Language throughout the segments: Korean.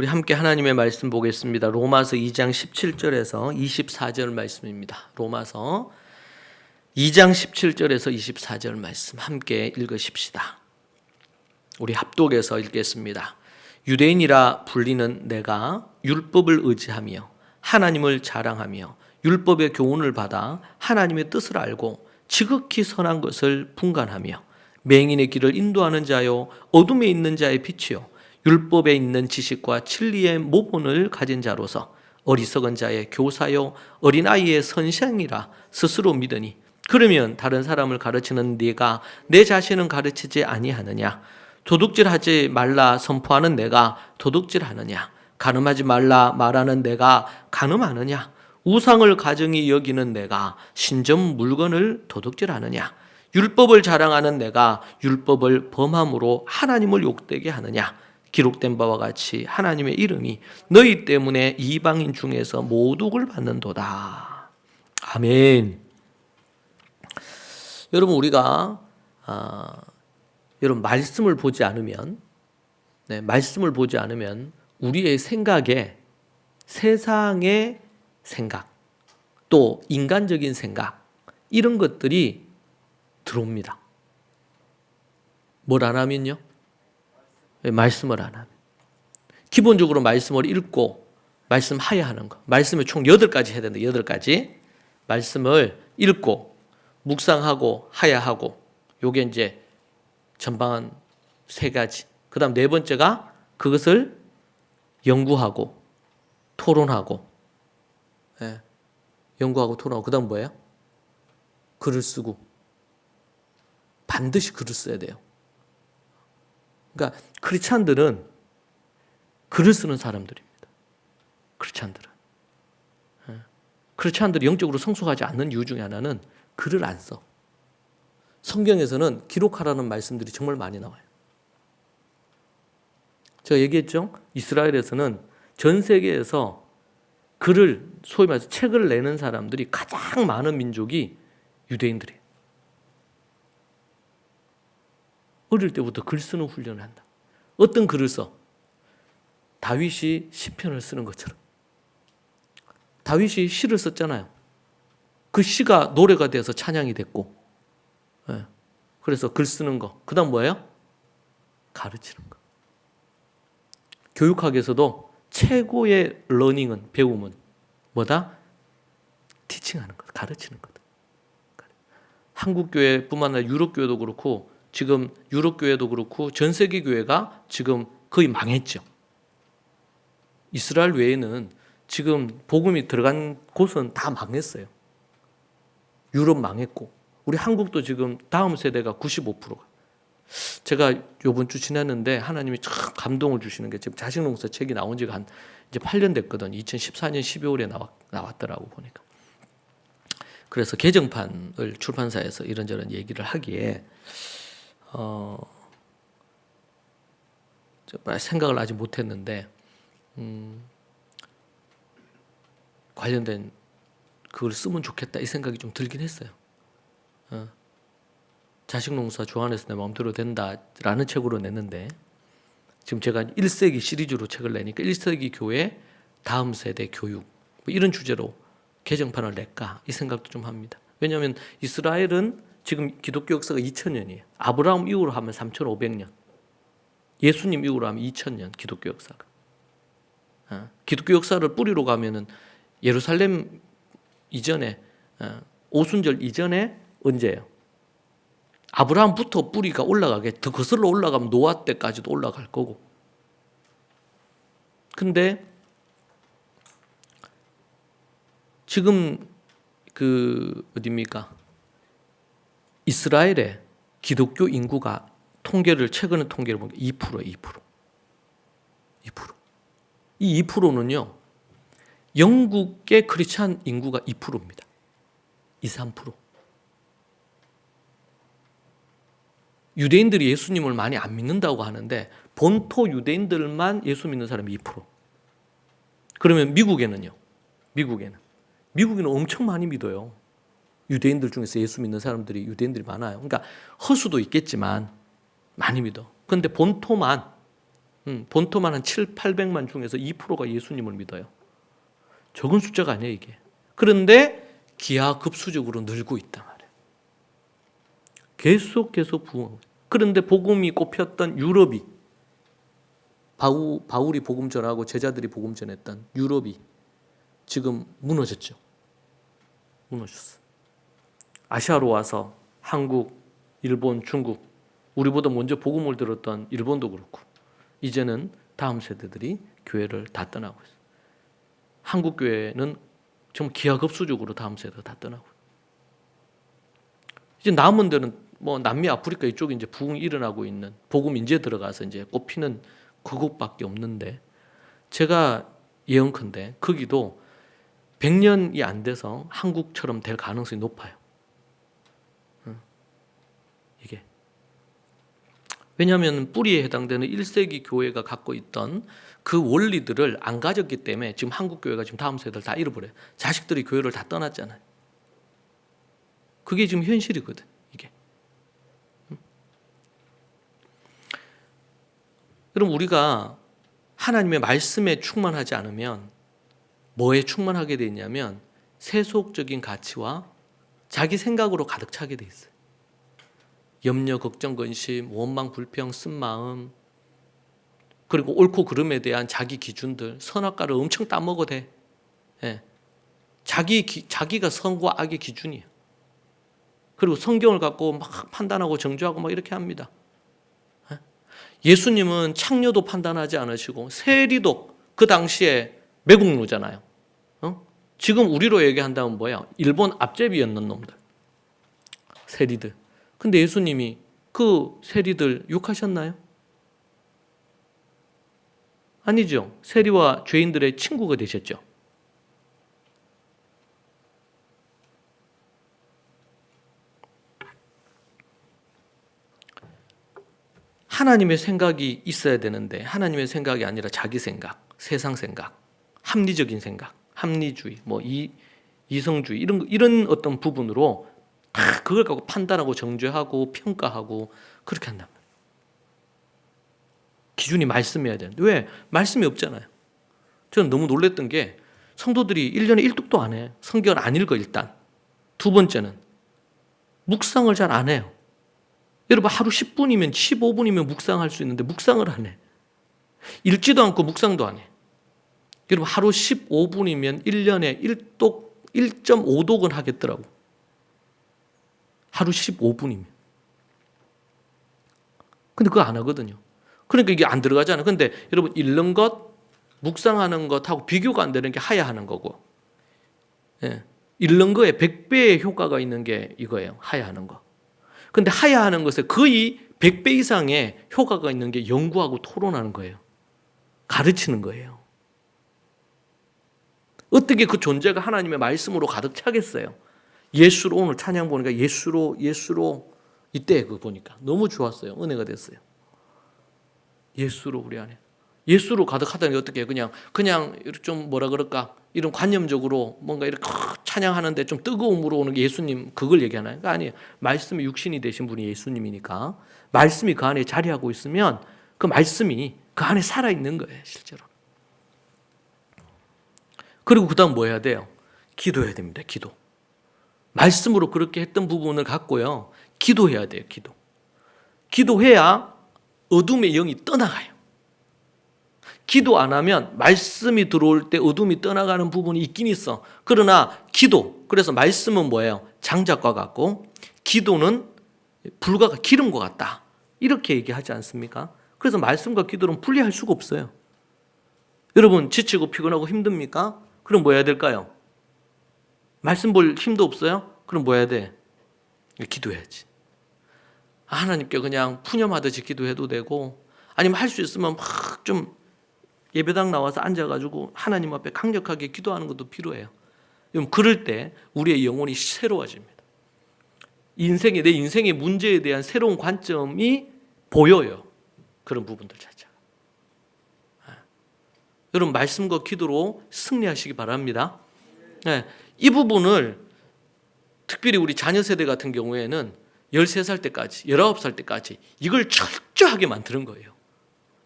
우리 함께 하나님의 말씀 보겠습니다. 로마서 2장 17절에서 24절 말씀입니다. 로마서 2장 17절에서 24절 말씀 함께 읽으십시다. 우리 합독해서 읽겠습니다. 유대인이라 불리는 내가 율법을 의지하며 하나님을 자랑하며 율법의 교훈을 받아 하나님의 뜻을 알고 지극히 선한 것을 분간하며 맹인의 길을 인도하는 자요 어둠에 있는 자의 빛이요 율법에 있는 지식과 진리의 모본을 가진 자로서 어리석은 자의 교사요 어린아이의 선생이라 스스로 믿으니 그러면 다른 사람을 가르치는 네가 내 자신은 가르치지 아니하느냐? 도둑질하지 말라 선포하는 내가 도둑질하느냐? 간음하지 말라 말하는 내가 간음하느냐? 우상을 가증히 여기는 내가 신전 물건을 도둑질하느냐? 율법을 자랑하는 내가 율법을 범함으로 하나님을 욕되게 하느냐? 기록된 바와 같이 하나님의 이름이 너희 때문에 이방인 중에서 모독을 받는도다. 아멘. 여러분 우리가 여러분 말씀을 보지 않으면 말씀을 보지 않으면 우리의 생각에 세상의 생각 또 인간적인 생각 이런 것들이 들어옵니다. 뭘 안 하면요? 말씀을 안 하면. 기본적으로 말씀을 읽고 말씀하야 하는 거. 말씀을 총 8가지 해야 된다. 8가지. 말씀을 읽고 묵상하고 하야 하고 요게 이제 전방한 3가지. 그다음 4번째가 그것을 연구하고 토론하고 연구하고 토론하고 그다음 뭐예요? 글을 쓰고 반드시 글을 써야 돼요. 그러니까 크리스찬들은 글을 쓰는 사람들입니다. 크리스찬들은. 크리스찬들이 영적으로 성숙하지 않는 이유 중에 하나는 글을 안 써. 성경에서는 기록하라는 말씀들이 정말 많이 나와요. 제가 얘기했죠? 이스라엘에서는 전 세계에서 글을 소위 말해서 책을 내는 사람들이 가장 많은 민족이 유대인들이에요. 어릴 때부터 글 쓰는 훈련을 한다. 어떤 글을 써? 다윗이 시편을 쓰는 것처럼. 다윗이 시를 썼잖아요. 그 시가 노래가 돼서 찬양이 됐고 그래서 글 쓰는 거. 그 다음 뭐예요? 가르치는 거. 교육학에서도 최고의 러닝은 배움은 뭐다? 티칭하는 거, 가르치는 거다. 한국 교회뿐만 아니라 유럽 교회도 그렇고 지금 유럽 교회도 그렇고 전 세계 교회가 지금 거의 망했죠. 이스라엘 외에는 지금 복음이 들어간 곳은 다 망했어요. 유럽 망했고 우리 한국도 지금 다음 세대가 95%가. 제가 이번 주 지났는데 하나님이 참 감동을 주시는 게 지금 자식농사 책이 나온 지가 한 이제 8년 됐거든. 2014년 12월에 나왔더라고 보니까. 그래서 개정판을 출판사에서 이런저런 얘기를 하기에 생각을 아직 못했는데 관련된 그걸 쓰면 좋겠다 이 생각이 좀 들긴 했어요. 자식농사 주안에서 내 마음대로 된다라는 책으로 냈는데 지금 제가 1세기 시리즈로 책을 내니까 1세기 교회 다음 세대 교육 뭐 이런 주제로 개정판을 낼까 이 생각도 좀 합니다. 왜냐하면 이스라엘은 지금 기독교 역사가 2000년이에요. 아브라함 이후로 하면 3500년. 예수님 이후로 하면 2000년 기독교 역사가. 기독교 역사를 뿌리로 가면은 예루살렘 이전에 오순절 이전에 언제예요? 아브라함부터 뿌리가 올라가게 더 거슬러 올라가면 노아 때까지도 올라갈 거고. 근데 지금 어디입니까? 이스라엘의 기독교 인구가 최근에 통계를 보면 2%예요. 2%. 이 2%는요. 영국의 크리스찬 인구가 2%입니다. 2-3%. 유대인들이 예수님을 많이 안 믿는다고 하는데 본토 유대인들만 예수 믿는 사람이 2%. 그러면 미국에는요. 미국에는 엄청 많이 믿어요. 유대인들 중에서 예수 믿는 사람들이 많아요. 그러니까 허수도 있겠지만 많이 믿어. 그런데 본토만 본토만 한 7, 800만 중에서 2%가 예수님을 믿어요. 적은 숫자가 아니에요, 이게. 그런데 기하급수적으로 늘고 있단 말이에요. 계속 부흥. 그런데 복음이 꼽혔던 유럽이, 바울이 복음 전하고 제자들이 복음 전했던 유럽이 지금 무너졌죠. 무너졌어. 아시아로 와서 한국, 일본, 중국, 우리보다 먼저 복음을 들었던 일본도 그렇고 이제는 다음 세대들이 교회를 다 떠나고 있어요. 한국 교회는 정말 기하급수적으로 다음 세대가 다 떠나고 이제 남은 데는 뭐 남미, 아프리카 이쪽에 이제 부흥이 일어나고 있는 복음 이제 들어가서 이제 꼽히는 그곳밖에 없는데 제가 예언컨대 거기도 100년이 안 돼서 한국처럼 될 가능성이 높아요. 이게 왜냐하면 뿌리에 해당되는 1세기 교회가 갖고 있던 그 원리들을 안 가졌기 때문에 지금 한국 교회가 지금 다음 세대를 다 잃어버려요. 자식들이 교회를 다 떠났잖아요. 그게 지금 현실이거든. 이게. 그럼 우리가 하나님의 말씀에 충만하지 않으면 뭐에 충만하게 돼 있냐면 세속적인 가치와 자기 생각으로 가득 차게 돼 있어요. 염려, 걱정, 근심, 원망, 불평, 쓴마음, 그리고 옳고 그름에 대한 자기 기준들, 선악과를 엄청 따먹어대. 예. 자기가 선과 악의 기준이에요. 그리고 성경을 갖고 막 판단하고 정죄하고 막 이렇게 합니다. 예? 예수님은 창녀도 판단하지 않으시고 세리도 그 당시에 매국노잖아요. 지금 우리로 얘기한다면 뭐야? 일본 앞제비였는 놈들. 세리들. 근데 예수님이 그 세리들 욕하셨나요? 아니죠. 세리와 죄인들의 친구가 되셨죠. 하나님의 생각이 있어야 되는데 하나님의 생각이 아니라 자기 생각, 세상 생각, 합리적인 생각, 합리주의, 뭐 이성주의 이런 어떤 부분으로 다 그걸 갖고 판단하고 정죄하고 평가하고 그렇게 한단 말이에요. 기준이 말씀이어야 되는데 왜? 말씀이 없잖아요. 저는 너무 놀랬던 게 성도들이 1년에 1독도 안 해. 성경을 안 읽어 일단. 두 번째는 묵상을 잘 안 해요. 여러분 하루 10분이면 15분이면 묵상할 수 있는데 묵상을 안 해. 읽지도 않고 묵상도 안 해. 여러분 하루 15분이면 1년에 1독, 1.5독은 하겠더라고. 하루 15분이면. 근데 그거 안 하거든요. 그러니까 이게 안 들어가잖아요. 근데 여러분 읽는 것, 묵상하는 것하고 비교가 안 되는 게 하야하는 거고. 예. 읽는 거에 100배의 효과가 있는 게 이거예요. 하야하는 거. 근데 하야하는 것에 거의 100배 이상의 효과가 있는 게 연구하고 토론하는 거예요. 가르치는 거예요. 어떻게 그 존재가 하나님의 말씀으로 가득 차겠어요? 예수로 오늘 찬양 보니까 예수로 이때 그거 보니까 너무 좋았어요. 은혜가 됐어요. 예수로 우리 안에. 예수로 가득하다는 게 어떻게 해요? 그냥 좀 뭐라 그럴까? 이런 관념적으로 뭔가 이렇게 찬양하는데 좀 뜨거움으로 오는 게 예수님 그걸 얘기하나요? 그러니까 아니에요. 말씀이 육신이 되신 분이 예수님이니까 말씀이 그 안에 자리하고 있으면 그 말씀이 그 안에 살아있는 거예요. 실제로. 그리고 그 다음 뭐 해야 돼요? 기도해야 됩니다. 기도. 말씀으로 그렇게 했던 부분을 갖고요. 기도해야 돼요. 기도해야 어둠의 영이 떠나가요. 기도 안 하면 말씀이 들어올 때 어둠이 떠나가는 부분이 있긴 있어. 그러나 그래서 말씀은 뭐예요? 장작과 같고 기도는 불과 기름과 같다. 이렇게 얘기하지 않습니까? 그래서 말씀과 기도는 분리할 수가 없어요. 여러분 지치고 피곤하고 힘듭니까? 그럼 뭐 해야 될까요? 말씀 볼 힘도 없어요? 그럼 뭐 해야 돼? 기도해야지. 하나님께 그냥 푸념하듯이 기도해도 되고 아니면 할 수 있으면 막 좀 예배당 나와서 앉아가지고 하나님 앞에 강력하게 기도하는 것도 필요해요. 그럴 때 우리의 영혼이 새로워집니다. 내 인생의 문제에 대한 새로운 관점이 보여요. 그런 부분들 자체가. 여러분 말씀과 기도로 승리하시기 바랍니다. 이 부분을 특별히 우리 자녀 세대 같은 경우에는 13살 때까지 19살 때까지 이걸 철저하게 만드는 거예요.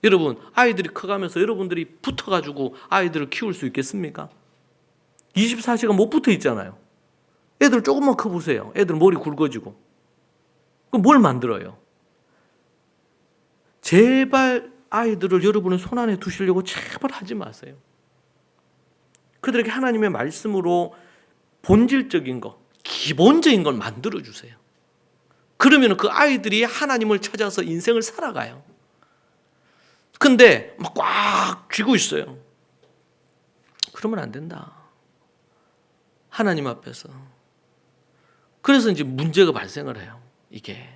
여러분, 아이들이 커가면서 여러분들이 붙어가지고 아이들을 키울 수 있겠습니까? 24시간 못 붙어 있잖아요. 애들 조금만 커보세요. 애들 머리 굵어지고. 그럼 뭘 만들어요? 제발 아이들을 여러분의 손안에 두시려고 제발 하지 마세요. 그들에게 하나님의 말씀으로 본질적인 거, 기본적인 걸 만들어주세요. 그러면 그 아이들이 하나님을 찾아서 인생을 살아가요. 근데 막 꽉 쥐고 있어요. 그러면 안 된다. 하나님 앞에서. 그래서 이제 문제가 발생을 해요. 이게.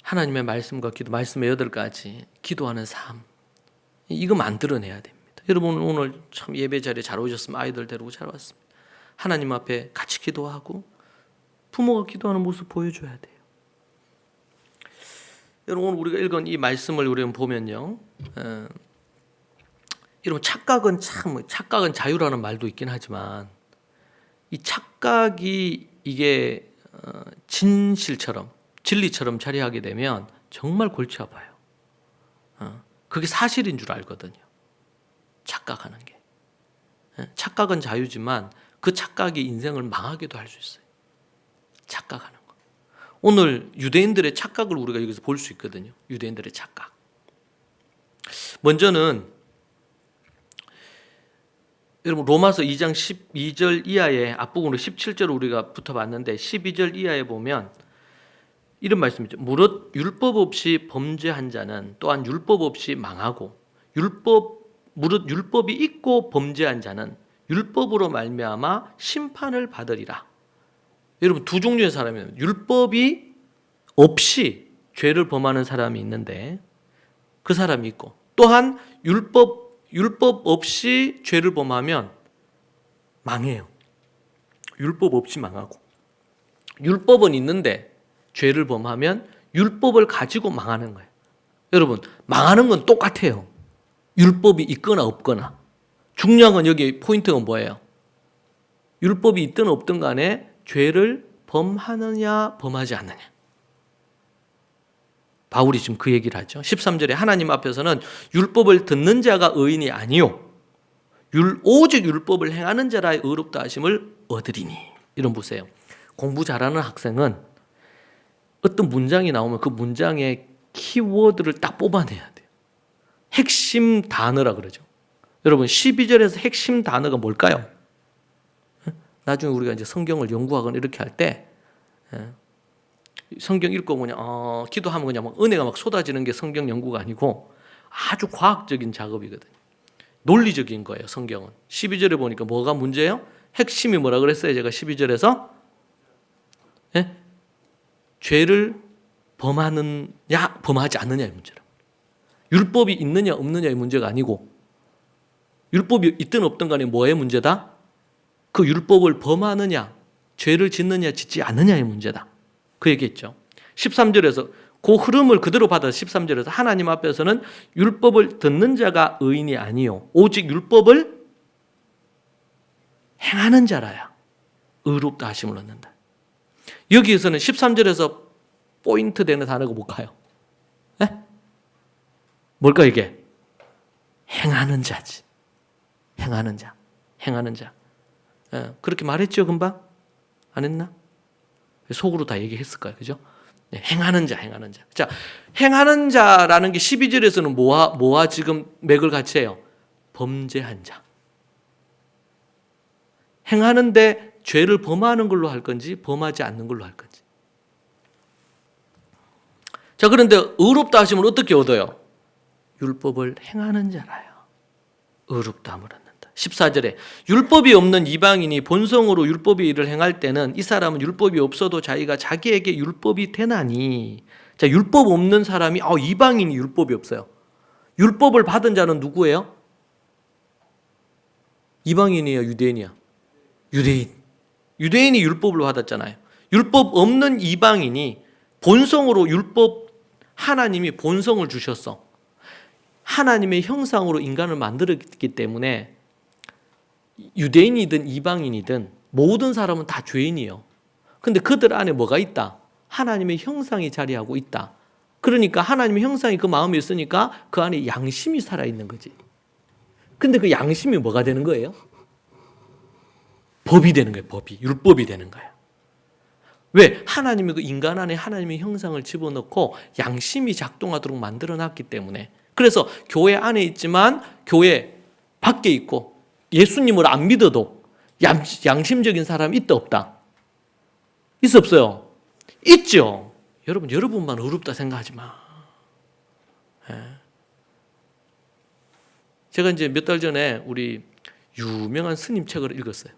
하나님의 말씀과 기도, 말씀의 8가지, 기도하는 삶. 이거 만들어내야 됩니다. 여러분 오늘 참 예배 자리에 잘 오셨으면 아이들 데리고 잘 왔습니다. 하나님 앞에 같이 기도하고 부모가 기도하는 모습 보여줘야 돼요. 여러분 오늘 우리가 읽은 이 말씀을 우리가 보면요. 여러분 착각은 자유라는 말도 있긴 하지만 이 착각이 이게 진실처럼 진리처럼 자리하게 되면 정말 골치 아파요. 그게 사실인 줄 알거든요. 착각하는 게. 착각은 자유지만 그 착각이 인생을 망하기도 할 수 있어요. 착각하는 거. 오늘 유대인들의 착각을 우리가 여기서 볼 수 있거든요. 유대인들의 착각. 먼저는 여러분 로마서 2장 12절 이하의 앞부분으로 17절을 우리가 붙어봤는데 12절 이하에 보면 이런 말씀이죠. 무릇 율법 없이 범죄한 자는 또한 율법 없이 망하고 무릇 율법이 있고 범죄한 자는 율법으로 말미암아 심판을 받으리라. 여러분 두 종류의 사람이에요. 율법이 없이 죄를 범하는 사람이 있는데 그 사람이 있고 또한 율법 없이 죄를 범하면 망해요. 율법 없이 망하고 율법은 있는데 죄를 범하면 율법을 가지고 망하는 거예요. 여러분 망하는 건 똑같아요. 율법이 있거나 없거나. 중요한 건 여기 포인트가 뭐예요? 율법이 있든 없든 간에 죄를 범하느냐 범하지 않느냐. 바울이 지금 그 얘기를 하죠. 13절에 하나님 앞에서는 율법을 듣는 자가 의인이 아니요 오직 율법을 행하는 자라의 의롭다 하심을 얻으리니. 이런 보세요. 공부 잘하는 학생은 어떤 문장이 나오면 그 문장의 키워드를 딱 뽑아내야 돼요. 핵심 단어라 그러죠. 여러분 12절에서 핵심 단어가 뭘까요? 나중에 우리가 이제 성경을 연구하거나 이렇게 할 때 성경 읽고 그냥 기도하면 그냥 막 은혜가 막 쏟아지는 게 성경 연구가 아니고 아주 과학적인 작업이거든요. 논리적인 거예요. 성경은. 12절에 보니까 뭐가 문제예요? 핵심이 뭐라 그랬어요? 제가 12절에서 죄를 범하느냐 범하지 않느냐의 문제라. 율법이 있느냐 없느냐의 문제가 아니고 율법이 있든 없든 간에 뭐의 문제다? 그 율법을 범하느냐 죄를 짓느냐 짓지 않느냐의 문제다. 그 얘기했죠. 13절에서 그 흐름을 그대로 받아서 13절에서 하나님 앞에서는 율법을 듣는 자가 의인이 아니요 오직 율법을 행하는 자라야 의롭다 하심을 얻는다. 여기에서는 13절에서 포인트 되는 단어가 뭘까요? 뭘까 이게? 행하는 자지. 행하는 자. 행하는 자. 그렇게 말했죠 금방? 안 했나? 속으로 다 얘기했을 거예요. 그죠? 행하는 자, 행하는 자. 자, 행하는 자라는 게 12절에서는 뭐와 지금 맥을 같이 해요? 범죄한 자. 행하는데 죄를 범하는 걸로 할 건지 범하지 않는 걸로 할 건지. 자, 그런데 의롭다 하심을 어떻게 얻어요? 율법을 행하는 자라요. 의롭다함을 얻는다. 14절에 율법이 없는 이방인이 본성으로 율법의 일을 행할 때는 이 사람은 율법이 없어도 자기가 자기에게 율법이 되나니. 자, 율법 없는 사람이 이방인이 율법이 없어요. 율법을 받은 자는 누구예요? 이방인이에요, 유대인이야? 유대인. 유대인이 율법을 받았잖아요. 율법 없는 이방인이 본성으로 하나님이 본성을 주셨어. 하나님의 형상으로 인간을 만들었기 때문에 유대인이든 이방인이든 모든 사람은 다 죄인이에요. 근데 그들 안에 뭐가 있다? 하나님의 형상이 자리하고 있다. 그러니까 하나님의 형상이 그 마음에 있으니까 그 안에 양심이 살아있는 거지. 근데 그 양심이 뭐가 되는 거예요? 법이 되는 거예요. 법이. 율법이 되는 거예요. 왜? 하나님이 그 인간 안에 하나님의 형상을 집어넣고 양심이 작동하도록 만들어놨기 때문에. 그래서 교회 안에 있지만 교회 밖에 있고 예수님을 안 믿어도 양심적인 사람이 있다 없다? 있어 없어요? 있죠. 여러분만 어렵다 생각하지 마. 제가 이제 몇 달 전에 우리 유명한 스님 책을 읽었어요.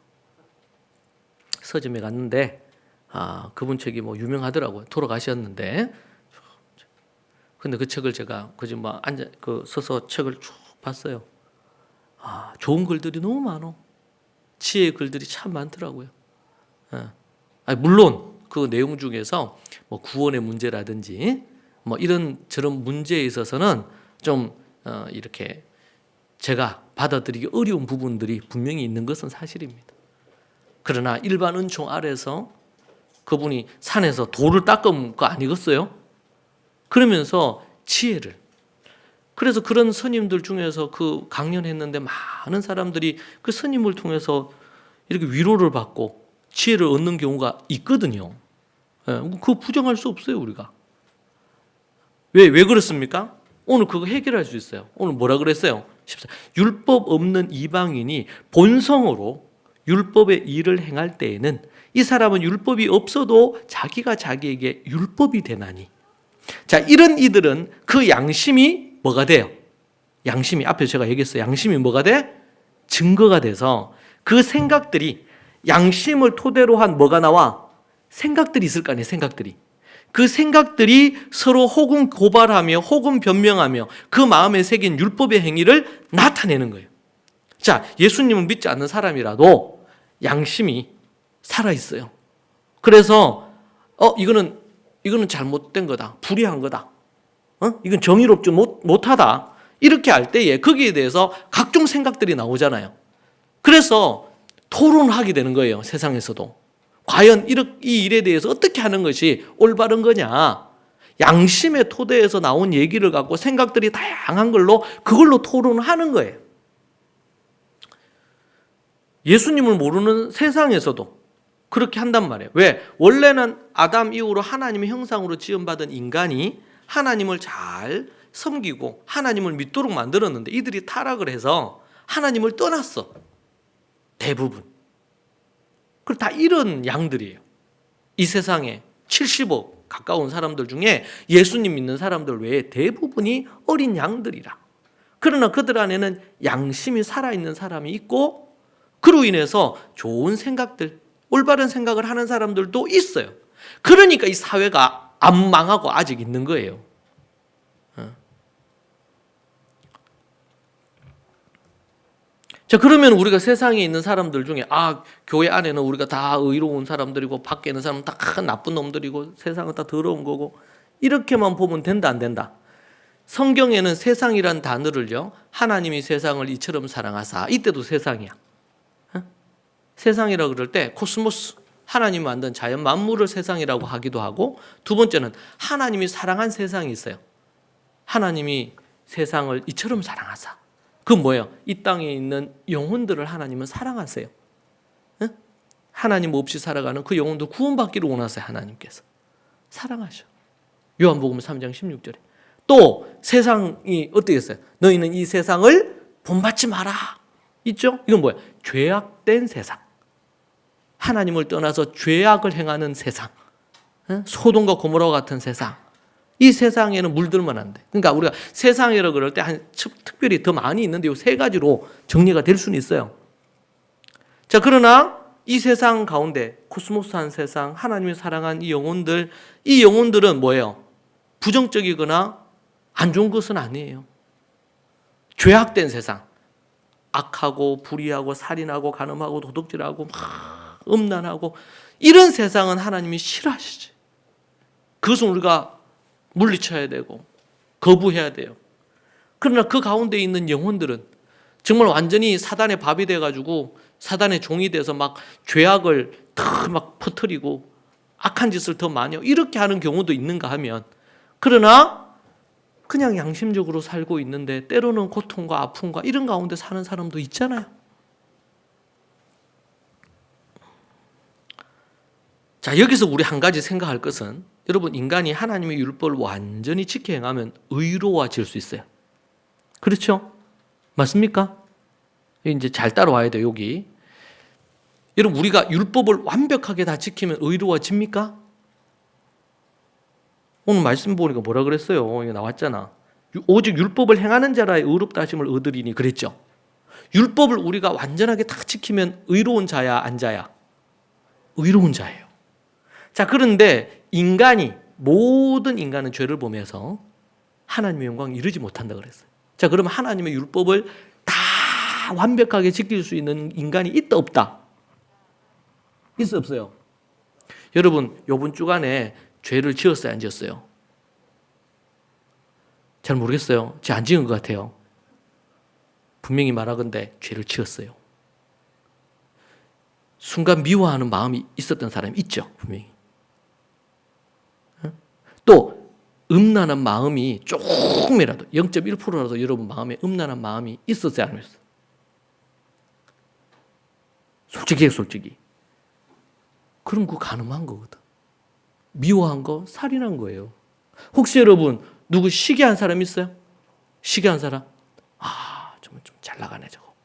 서점에 갔는데 그분 책이 뭐 유명하더라고요. 돌아가셨는데. 근데 그 책을 제가 그저 막 앉아 서서 책을 쭉 봤어요. 좋은 글들이 너무 많어. 지혜의 글들이 참 많더라고요. 물론 그 내용 중에서 뭐 구원의 문제라든지 뭐 이런 저런 문제에 있어서는 좀 이렇게 제가 받아들이기 어려운 부분들이 분명히 있는 것은 사실입니다. 그러나 일반 은총 아래서 그분이 산에서 돌을 닦은 거 아니겠어요? 그러면서 지혜를. 그래서 그런 스님들 중에서 그 강연했는데 많은 사람들이 그 스님을 통해서 이렇게 위로를 받고 지혜를 얻는 경우가 있거든요. 그거 부정할 수 없어요, 우리가. 왜 그렇습니까? 오늘 그거 해결할 수 있어요. 오늘 뭐라 그랬어요? 14. 율법 없는 이방인이 본성으로 율법의 일을 행할 때에는 이 사람은 율법이 없어도 자기가 자기에게 율법이 되나니. 자, 이런 이들은 그 양심이 뭐가 돼요? 양심이, 앞에 제가 얘기했어요. 양심이 뭐가 돼? 증거가 돼서 그 생각들이, 양심을 토대로 한 뭐가 나와? 생각들이 있을 거 아니에요, 생각들이. 그 생각들이 서로 혹은 고발하며 혹은 변명하며 그 마음에 새긴 율법의 행위를 나타내는 거예요. 자, 예수님은 믿지 않는 사람이라도 양심이 살아있어요. 그래서 이거는 잘못된 거다. 불의한 거다. 이건 정의롭지 못하다. 이렇게 할 때에 거기에 대해서 각종 생각들이 나오잖아요. 그래서 토론하게 되는 거예요. 세상에서도. 과연 이 일에 대해서 어떻게 하는 것이 올바른 거냐. 양심의 토대에서 나온 얘기를 갖고 생각들이 다양한 그걸로 토론하는 거예요. 예수님을 모르는 세상에서도 그렇게 한단 말이에요. 왜? 원래는 아담 이후로 하나님의 형상으로 지음받은 인간이 하나님을 잘 섬기고 하나님을 믿도록 만들었는데 이들이 타락을 해서 하나님을 떠났어. 대부분. 그리고 다 이런 양들이에요. 이 세상에 70억 가까운 사람들 중에 예수님 믿는 사람들 외에 대부분이 어린 양들이라. 그러나 그들 안에는 양심이 살아있는 사람이 있고 그로 인해서 좋은 생각들, 올바른 생각을 하는 사람들도 있어요. 그러니까 이 사회가 안 망하고 아직 있는 거예요. 자, 그러면 우리가 세상에 있는 사람들 중에 교회 안에는 우리가 다 의로운 사람들이고 밖에 있는 사람은 다 큰 나쁜 놈들이고 세상은 다 더러운 거고 이렇게만 보면 된다 안 된다? 성경에는 세상이란 단어를요, 하나님이 세상을 이처럼 사랑하사, 이때도 세상이야. 세상이라고 그럴 때 코스모스, 하나님이 만든 자연 만물을 세상이라고 하기도 하고, 두 번째는 하나님이 사랑한 세상이 있어요. 하나님이 세상을 이처럼 사랑하사. 그건 뭐예요? 이 땅에 있는 영혼들을 하나님은 사랑하세요. 하나님 없이 살아가는 그 영혼도 구원받기를 원하세요. 하나님께서 사랑하셔. 요한복음 3장 16절에 또 세상이 어떻게 했어요? 너희는 이 세상을 본받지 마라. 있죠? 이건 뭐예요? 죄악된 세상. 하나님을 떠나서 죄악을 행하는 세상. 소돔과 고모라와 같은 세상. 이 세상에는 물들면 안 돼. 그러니까 우리가 세상이라고 그럴 때 특별히 더 많이 있는데 이 세 가지로 정리가 될 수는 있어요. 자, 그러나 이 세상 가운데 코스모스한 세상, 하나님이 사랑한 이 영혼들은 뭐예요? 부정적이거나 안 좋은 것은 아니에요. 죄악된 세상. 악하고 불의하고 살인하고 간음하고 도둑질하고 막 음란하고 이런 세상은 하나님이 싫어하시지. 그것은 우리가 물리쳐야 되고 거부해야 돼요. 그러나 그 가운데 있는 영혼들은 정말 완전히 사단의 밥이 돼가지고 사단의 종이 돼서 막 죄악을 막 퍼뜨리고 악한 짓을 더 많이 하고 이렇게 하는 경우도 있는가 하면, 그러나 그냥 양심적으로 살고 있는데 때로는 고통과 아픔과 이런 가운데 사는 사람도 있잖아요. 자, 여기서 우리 한 가지 생각할 것은, 여러분, 인간이 하나님의 율법을 완전히 지켜 행하면 의로워질 수 있어요. 그렇죠? 맞습니까? 이제 잘 따라와야 돼요, 여기. 여러분, 우리가 율법을 완벽하게 다 지키면 의로워집니까? 오늘 말씀 보니까 뭐라 그랬어요? 이거 나왔잖아. 오직 율법을 행하는 자라의 의롭다 하심을 얻으리니 그랬죠. 율법을 우리가 완전하게 다 지키면 의로운 자야, 안 자야? 의로운 자예요. 자, 그런데 모든 인간은 죄를 보면서 하나님의 영광을 이루지 못한다 그랬어요. 자, 그러면 하나님의 율법을 다 완벽하게 지킬 수 있는 인간이 있다, 없다? 있어, 없어요? 여러분, 이번 주간에 죄를 지었어요, 안 지었어요? 잘 모르겠어요. 죄 안 지은 것 같아요. 분명히 말하건대 죄를 지었어요. 순간 미워하는 마음이 있었던 사람이 있죠, 분명히. 또 음란한 마음이 조금이라도 0.1%라도 여러분 마음에 음란한 마음이 있었어요, 안 있었어요? 솔직히. 그럼 그거 가늠한 거거든. 미워한 거 살인한 거예요. 혹시 여러분 누구 시기한 사람 있어요? 시기한 사람? 좀 잘 나가네 저거.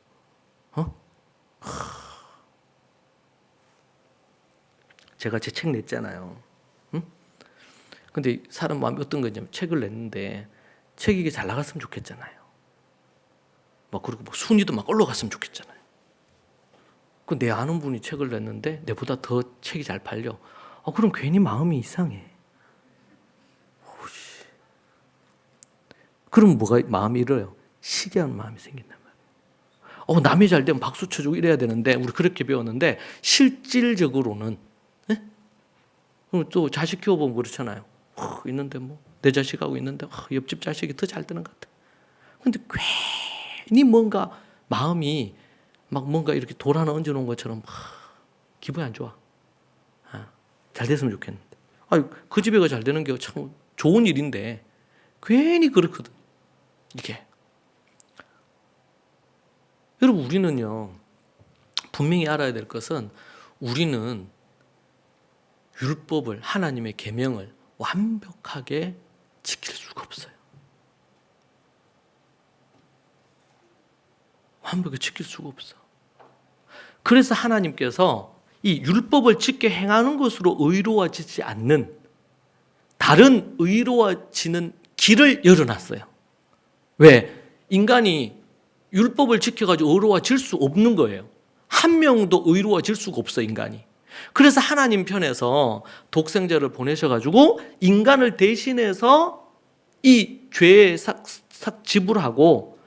제가 제 책 냈잖아요. 근데 사람 마음이 어떤 거냐면, 책을 냈는데 책이 이게 잘 나갔으면 좋겠잖아요. 그리고 순위도 막 올라갔으면 좋겠잖아요. 내 아는 분이 책을 냈는데 내보다 더 책이 잘 팔려. 그럼 괜히 마음이 이상해. 그럼 마음이 이래요? 시기한 마음이 생긴단 말이에요. 남이 잘 되면 박수 쳐주고 이래야 되는데, 우리 그렇게 배웠는데, 실질적으로는, 또 자식 키워보면 그렇잖아요. 있는데 내 자식하고 있는데 옆집 자식이 더 잘 되는 것 같아. 근데 괜히 뭔가 마음이 뭔가 이렇게 돌 하나 얹어놓은 것처럼 기분이 안 좋아. 잘 됐으면 좋겠는데. 그 집애가 잘 되는 게 참 좋은 일인데 괜히 그렇거든, 이게. 여러분, 우리는요, 분명히 알아야 될 것은, 우리는 율법을, 하나님의 계명을 완벽하게 지킬 수가 없어요. 완벽하게 지킬 수가 없어. 그래서 하나님께서 이 율법을 지켜 행하는 것으로 의로워지지 않는 다른 의로워지는 길을 열어놨어요. 왜? 인간이 율법을 지켜가지고 의로워질 수 없는 거예요. 한 명도 의로워질 수가 없어, 인간이. 그래서 하나님 편에서 독생자를 보내셔가지고 인간을 대신해서 이 죄의 지불하고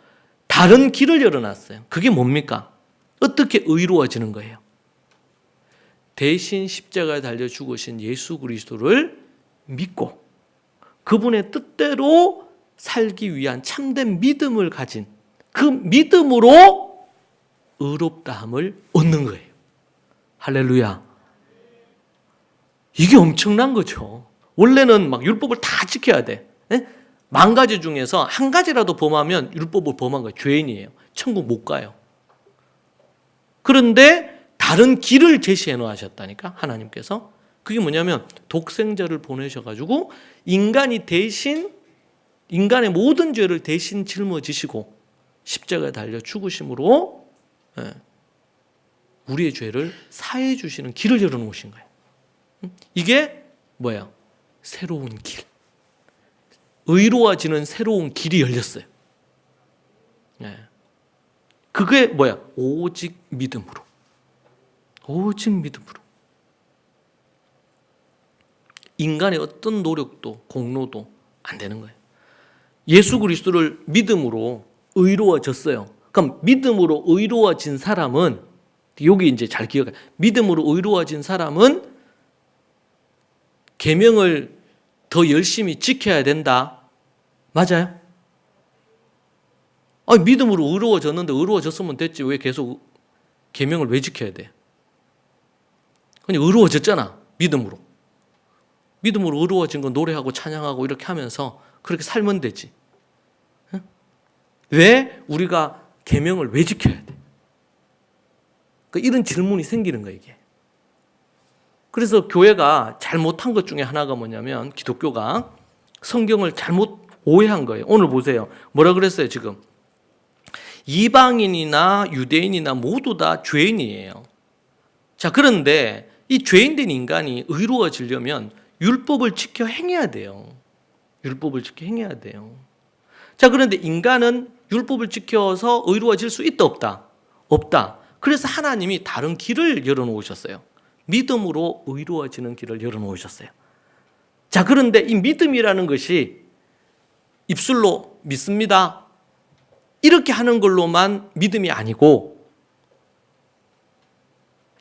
다른 길을 열어놨어요. 그게 뭡니까? 어떻게 의로워지는 거예요? 대신 십자가에 달려 죽으신 예수 그리스도를 믿고 그분의 뜻대로 살기 위한 참된 믿음을 가진, 그 믿음으로 의롭다함을 얻는 거예요. 할렐루야. 이게 엄청난 거죠. 원래는 율법을 다 지켜야 돼. 10,000가지 중에서 한 가지라도 범하면 율법을 범한 거예요. 죄인이에요. 천국 못 가요. 그런데 다른 길을 제시해 놓으셨다니까, 하나님께서. 그게 뭐냐면 독생자를 보내셔가지고 인간이 대신, 인간의 모든 죄를 대신 짊어지시고 십자가에 달려 죽으심으로 우리의 죄를 사해 주시는 길을 열어놓으신 거예요. 이게 뭐야? 새로운 길. 의로워지는 새로운 길이 열렸어요. 그게 뭐야? 오직 믿음으로. 오직 믿음으로. 인간의 어떤 노력도 공로도 안 되는 거예요. 예수 그리스도를 믿음으로 의로워졌어요. 그럼 믿음으로 의로워진 사람은, 여기 이제 잘 기억해. 믿음으로 의로워진 사람은 계명을 더 열심히 지켜야 된다. 맞아요? 믿음으로 의로워졌는데 의로워졌으면 됐지. 왜 계속 계명을 왜 지켜야 돼? 그냥 의로워졌잖아, 믿음으로. 믿음으로 의로워진 거 노래하고 찬양하고 이렇게 하면서 그렇게 살면 되지. 왜 우리가 계명을 왜 지켜야 돼? 그러니까 이런 질문이 생기는 거예요, 이게. 그래서 교회가 잘못한 것 중에 하나가 뭐냐면 기독교가 성경을 잘못 오해한 거예요. 오늘 보세요. 뭐라 그랬어요, 지금? 이방인이나 유대인이나 모두 다 죄인이에요. 자, 그런데 이 죄인된 인간이 의로워지려면 율법을 지켜 행해야 돼요. 율법을 지켜 행해야 돼요. 자, 그런데 인간은 율법을 지켜서 의로워질 수 있다, 없다? 없다. 그래서 하나님이 다른 길을 열어놓으셨어요. 믿음으로 의로워지는 길을 열어놓으셨어요. 자, 그런데 이 믿음이라는 것이 입술로 믿습니다, 이렇게 하는 걸로만 믿음이 아니고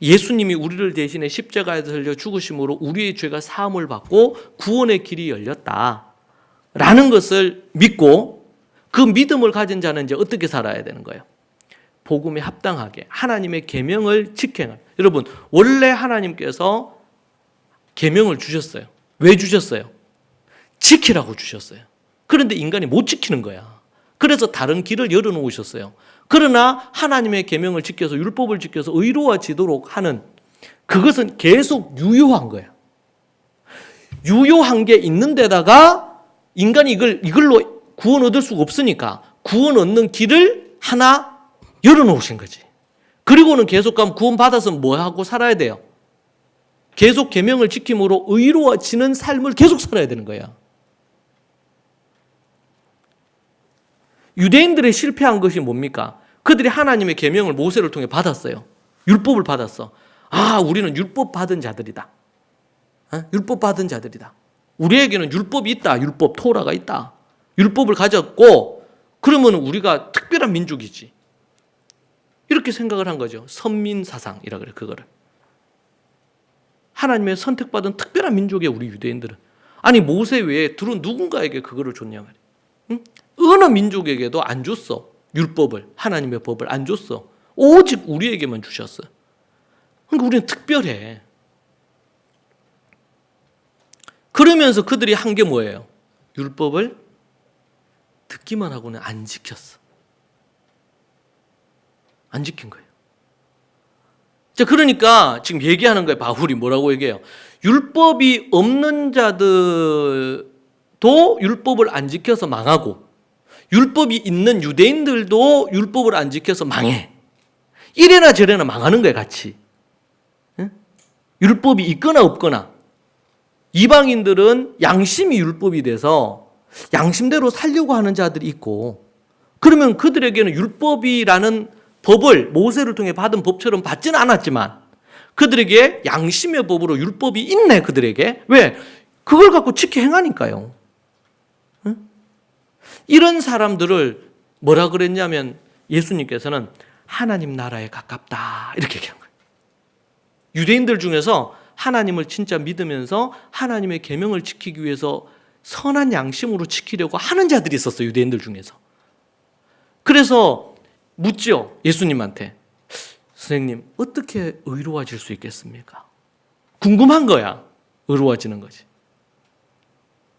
예수님이 우리를 대신해 십자가에 달려 죽으심으로 우리의 죄가 사함을 받고 구원의 길이 열렸다라는 것을 믿고 그 믿음을 가진 자는 이제 어떻게 살아야 되는 거예요? 복음에 합당하게 하나님의 계명을 지켜야. 여러분, 원래 하나님께서 계명을 주셨어요. 왜 주셨어요? 지키라고 주셨어요. 그런데 인간이 못 지키는 거야. 그래서 다른 길을 열어놓으셨어요. 그러나 하나님의 계명을 지켜서 율법을 지켜서 의로워지도록 하는 그것은 계속 유효한 거야. 유효한 게 있는 데다가 인간이 이걸로 구원 얻을 수가 없으니까 구원 얻는 길을 하나 열어놓으신 거지. 그리고는 계속 가면 구원 받아서 뭐 하고 살아야 돼요? 계속 계명을 지킴으로 의로워지는 삶을 계속 살아야 되는 거야. 유대인들의 실패한 것이 뭡니까? 그들이 하나님의 계명을 모세를 통해 받았어요. 율법을 받았어. 아, 우리는 율법 받은 자들이다. 율법 받은 자들이다. 우리에게는 율법이 있다. 율법, 토라가 있다. 율법을 가졌고 그러면 우리가 특별한 민족이지. 이렇게 생각을 한 거죠. 선민사상이라 그래, 그거를. 하나님의 선택받은 특별한 민족이야, 우리 유대인들은. 아니, 모세 외에 들은 누군가에게 그거를 줬냐 말이야. 응? 어느 민족에게도 안 줬어. 율법을, 하나님의 법을 안 줬어. 오직 우리에게만 주셨어. 그러니까 우리는 특별해. 그러면서 그들이 한 게 뭐예요? 율법을 듣기만 하고는 안 지켰어. 안 지킨 거예요. 자, 그러니까 지금 얘기하는 거예요. 바울이 뭐라고 얘기해요? 율법이 없는 자들도 율법을 안 지켜서 망하고 율법이 있는 유대인들도 율법을 안 지켜서 망해. 이래나 저래나 망하는 거예요, 같이. 응? 율법이 있거나 없거나. 이방인들은 양심이 율법이 돼서 양심대로 살려고 하는 자들이 있고, 그러면 그들에게는 율법이라는 법을 모세를 통해 받은 법처럼 받지는 않았지만 그들에게 양심의 법으로 율법이 있네, 그들에게. 왜? 그걸 갖고 지켜 행하니까요. 응? 이런 사람들을 뭐라 그랬냐면 예수님께서는 하나님 나라에 가깝다 이렇게 얘기한 거예요. 유대인들 중에서 하나님을 진짜 믿으면서 하나님의 계명을 지키기 위해서 선한 양심으로 지키려고 하는 자들이 있었어요, 유대인들 중에서. 그래서 묻죠, 예수님한테. 선생님, 어떻게 의로워질 수 있겠습니까? 궁금한 거야, 의로워지는 거지.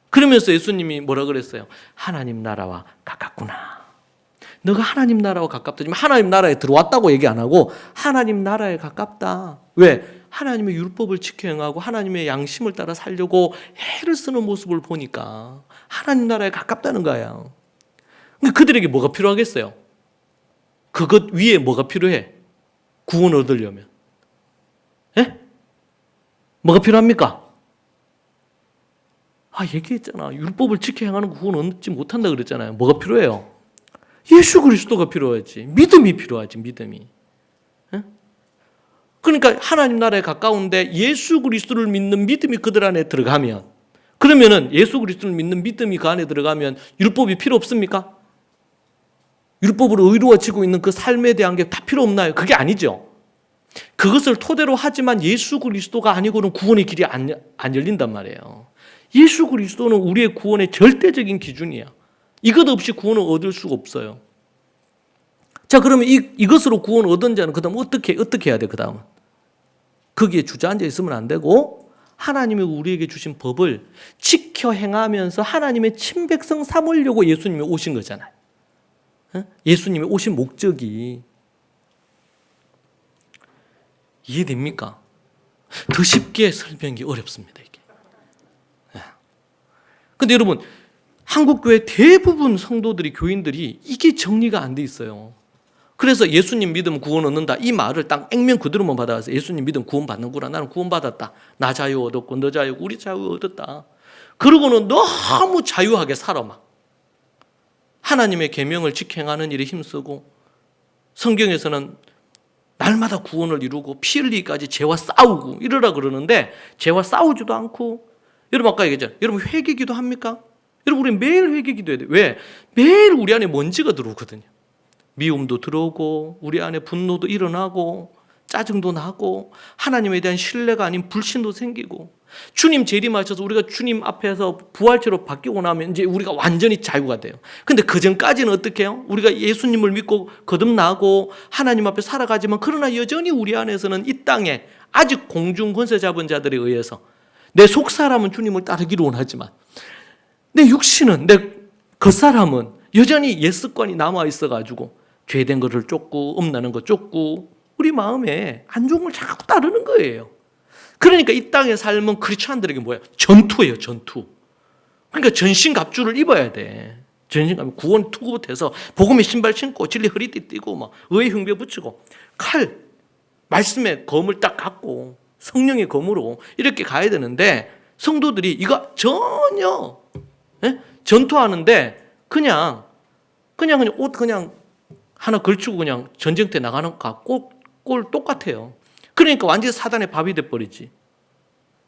그러면서 예수님이 뭐라 그랬어요? 하나님 나라와 가깝구나. 너가 하나님 나라와 가깝다지만 하나님 나라에 들어왔다고 얘기 안 하고 하나님 나라에 가깝다. 왜? 하나님의 율법을 지켜 행하고 하나님의 양심을 따라 살려고 애를 쓰는 모습을 보니까 하나님 나라에 가깝다는 거야. 근데 그들에게 뭐가 필요하겠어요? 그것 위에 뭐가 필요해? 구원 얻으려면. 예? 뭐가 필요합니까? 얘기했잖아. 율법을 지켜 행하는 구원 얻지 못한다 그랬잖아요. 뭐가 필요해요? 예수 그리스도가 필요하지. 믿음이 필요하지, 믿음이. 예? 그러니까 하나님 나라에 가까운데 예수 그리스도를 믿는 믿음이 그들 안에 들어가면, 그러면은 예수 그리스도를 믿는 믿음이 그 안에 들어가면 율법이 필요 없습니까? 율법으로 의로워지고 있는 그 삶에 대한 게 다 필요 없나요? 그게 아니죠. 그것을 토대로 하지만 예수 그리스도가 아니고는 구원의 길이 안 열린단 말이에요. 예수 그리스도는 우리의 구원의 절대적인 기준이야. 이것 없이 구원을 얻을 수가 없어요. 자, 그러면 이것으로 구원 얻은 자는 그 다음 어떻게 해야 돼? 그 다음은 거기에 주저앉아 있으면 안 되고 하나님이 우리에게 주신 법을 지켜 행하면서 하나님의 친백성 삼으려고 예수님이 오신 거잖아요. 예수님이 오신 목적이 이해됩니까? 더 쉽게 설명이 어렵습니다, 이게. 근데 여러분, 한국교회 대부분 성도들이, 교인들이 이게 정리가 안 돼 있어요. 그래서 예수님 믿으면 구원 얻는다, 이 말을 딱 액면 그대로만 받아서 예수님 믿으면 구원 받는구나, 나는 구원 받았다, 나 자유 얻었고 너 자유, 우리 자유 얻었다, 그러고는 너무 자유하게 살아. 막 하나님의 계명을 지켜 행하는 일에 힘쓰고, 성경에서는 날마다 구원을 이루고 피 흘리기까지 죄와 싸우고 이러라 그러는데 죄와 싸우지도 않고. 여러분 아까 얘기했잖아요. 여러분 회개기도 합니까? 여러분 우리 매일 회개기도 해야 돼요. 왜? 매일 우리 안에 먼지가 들어오거든요. 미움도 들어오고 우리 안에 분노도 일어나고 짜증도 나고 하나님에 대한 신뢰가 아닌 불신도 생기고, 주님 재림하셔서 우리가 주님 앞에서 부활체로 바뀌고 나면 이제 우리가 완전히 자유가 돼요. 근데 그 전까지는 어떻게 해요? 우리가 예수님을 믿고 거듭나고 하나님 앞에 살아가지만, 그러나 여전히 우리 안에서는 이 땅에 아직 공중 권세 잡은 자들에 의해서 내 속사람은 주님을 따르기를 원하지만 내 육신은, 내 겉사람은 여전히 옛 습관이 남아 있어가지고 죄된 것을 쫓고 엄나는 거 쫓고 우리 마음에 안 좋은 걸 자꾸 따르는 거예요. 그러니까 이 땅의 삶은 크리스찬들에게 뭐예요? 전투예요, 전투. 그러니까 전신갑주를 입어야 돼. 전신갑주, 구원 투구부터 해서 복음의 신발 신고 진리 허리띠 띠고 막 의의 흉배 붙이고 칼, 말씀의 검을 딱 갖고 성령의 검으로 이렇게 가야 되는데, 성도들이 이거 전혀 전투하는데 그냥 옷 그냥 하나 걸치고 그냥 전쟁터에 나가는 거 꼴 똑같아요. 그러니까 완전히 사단의 밥이 돼버리지.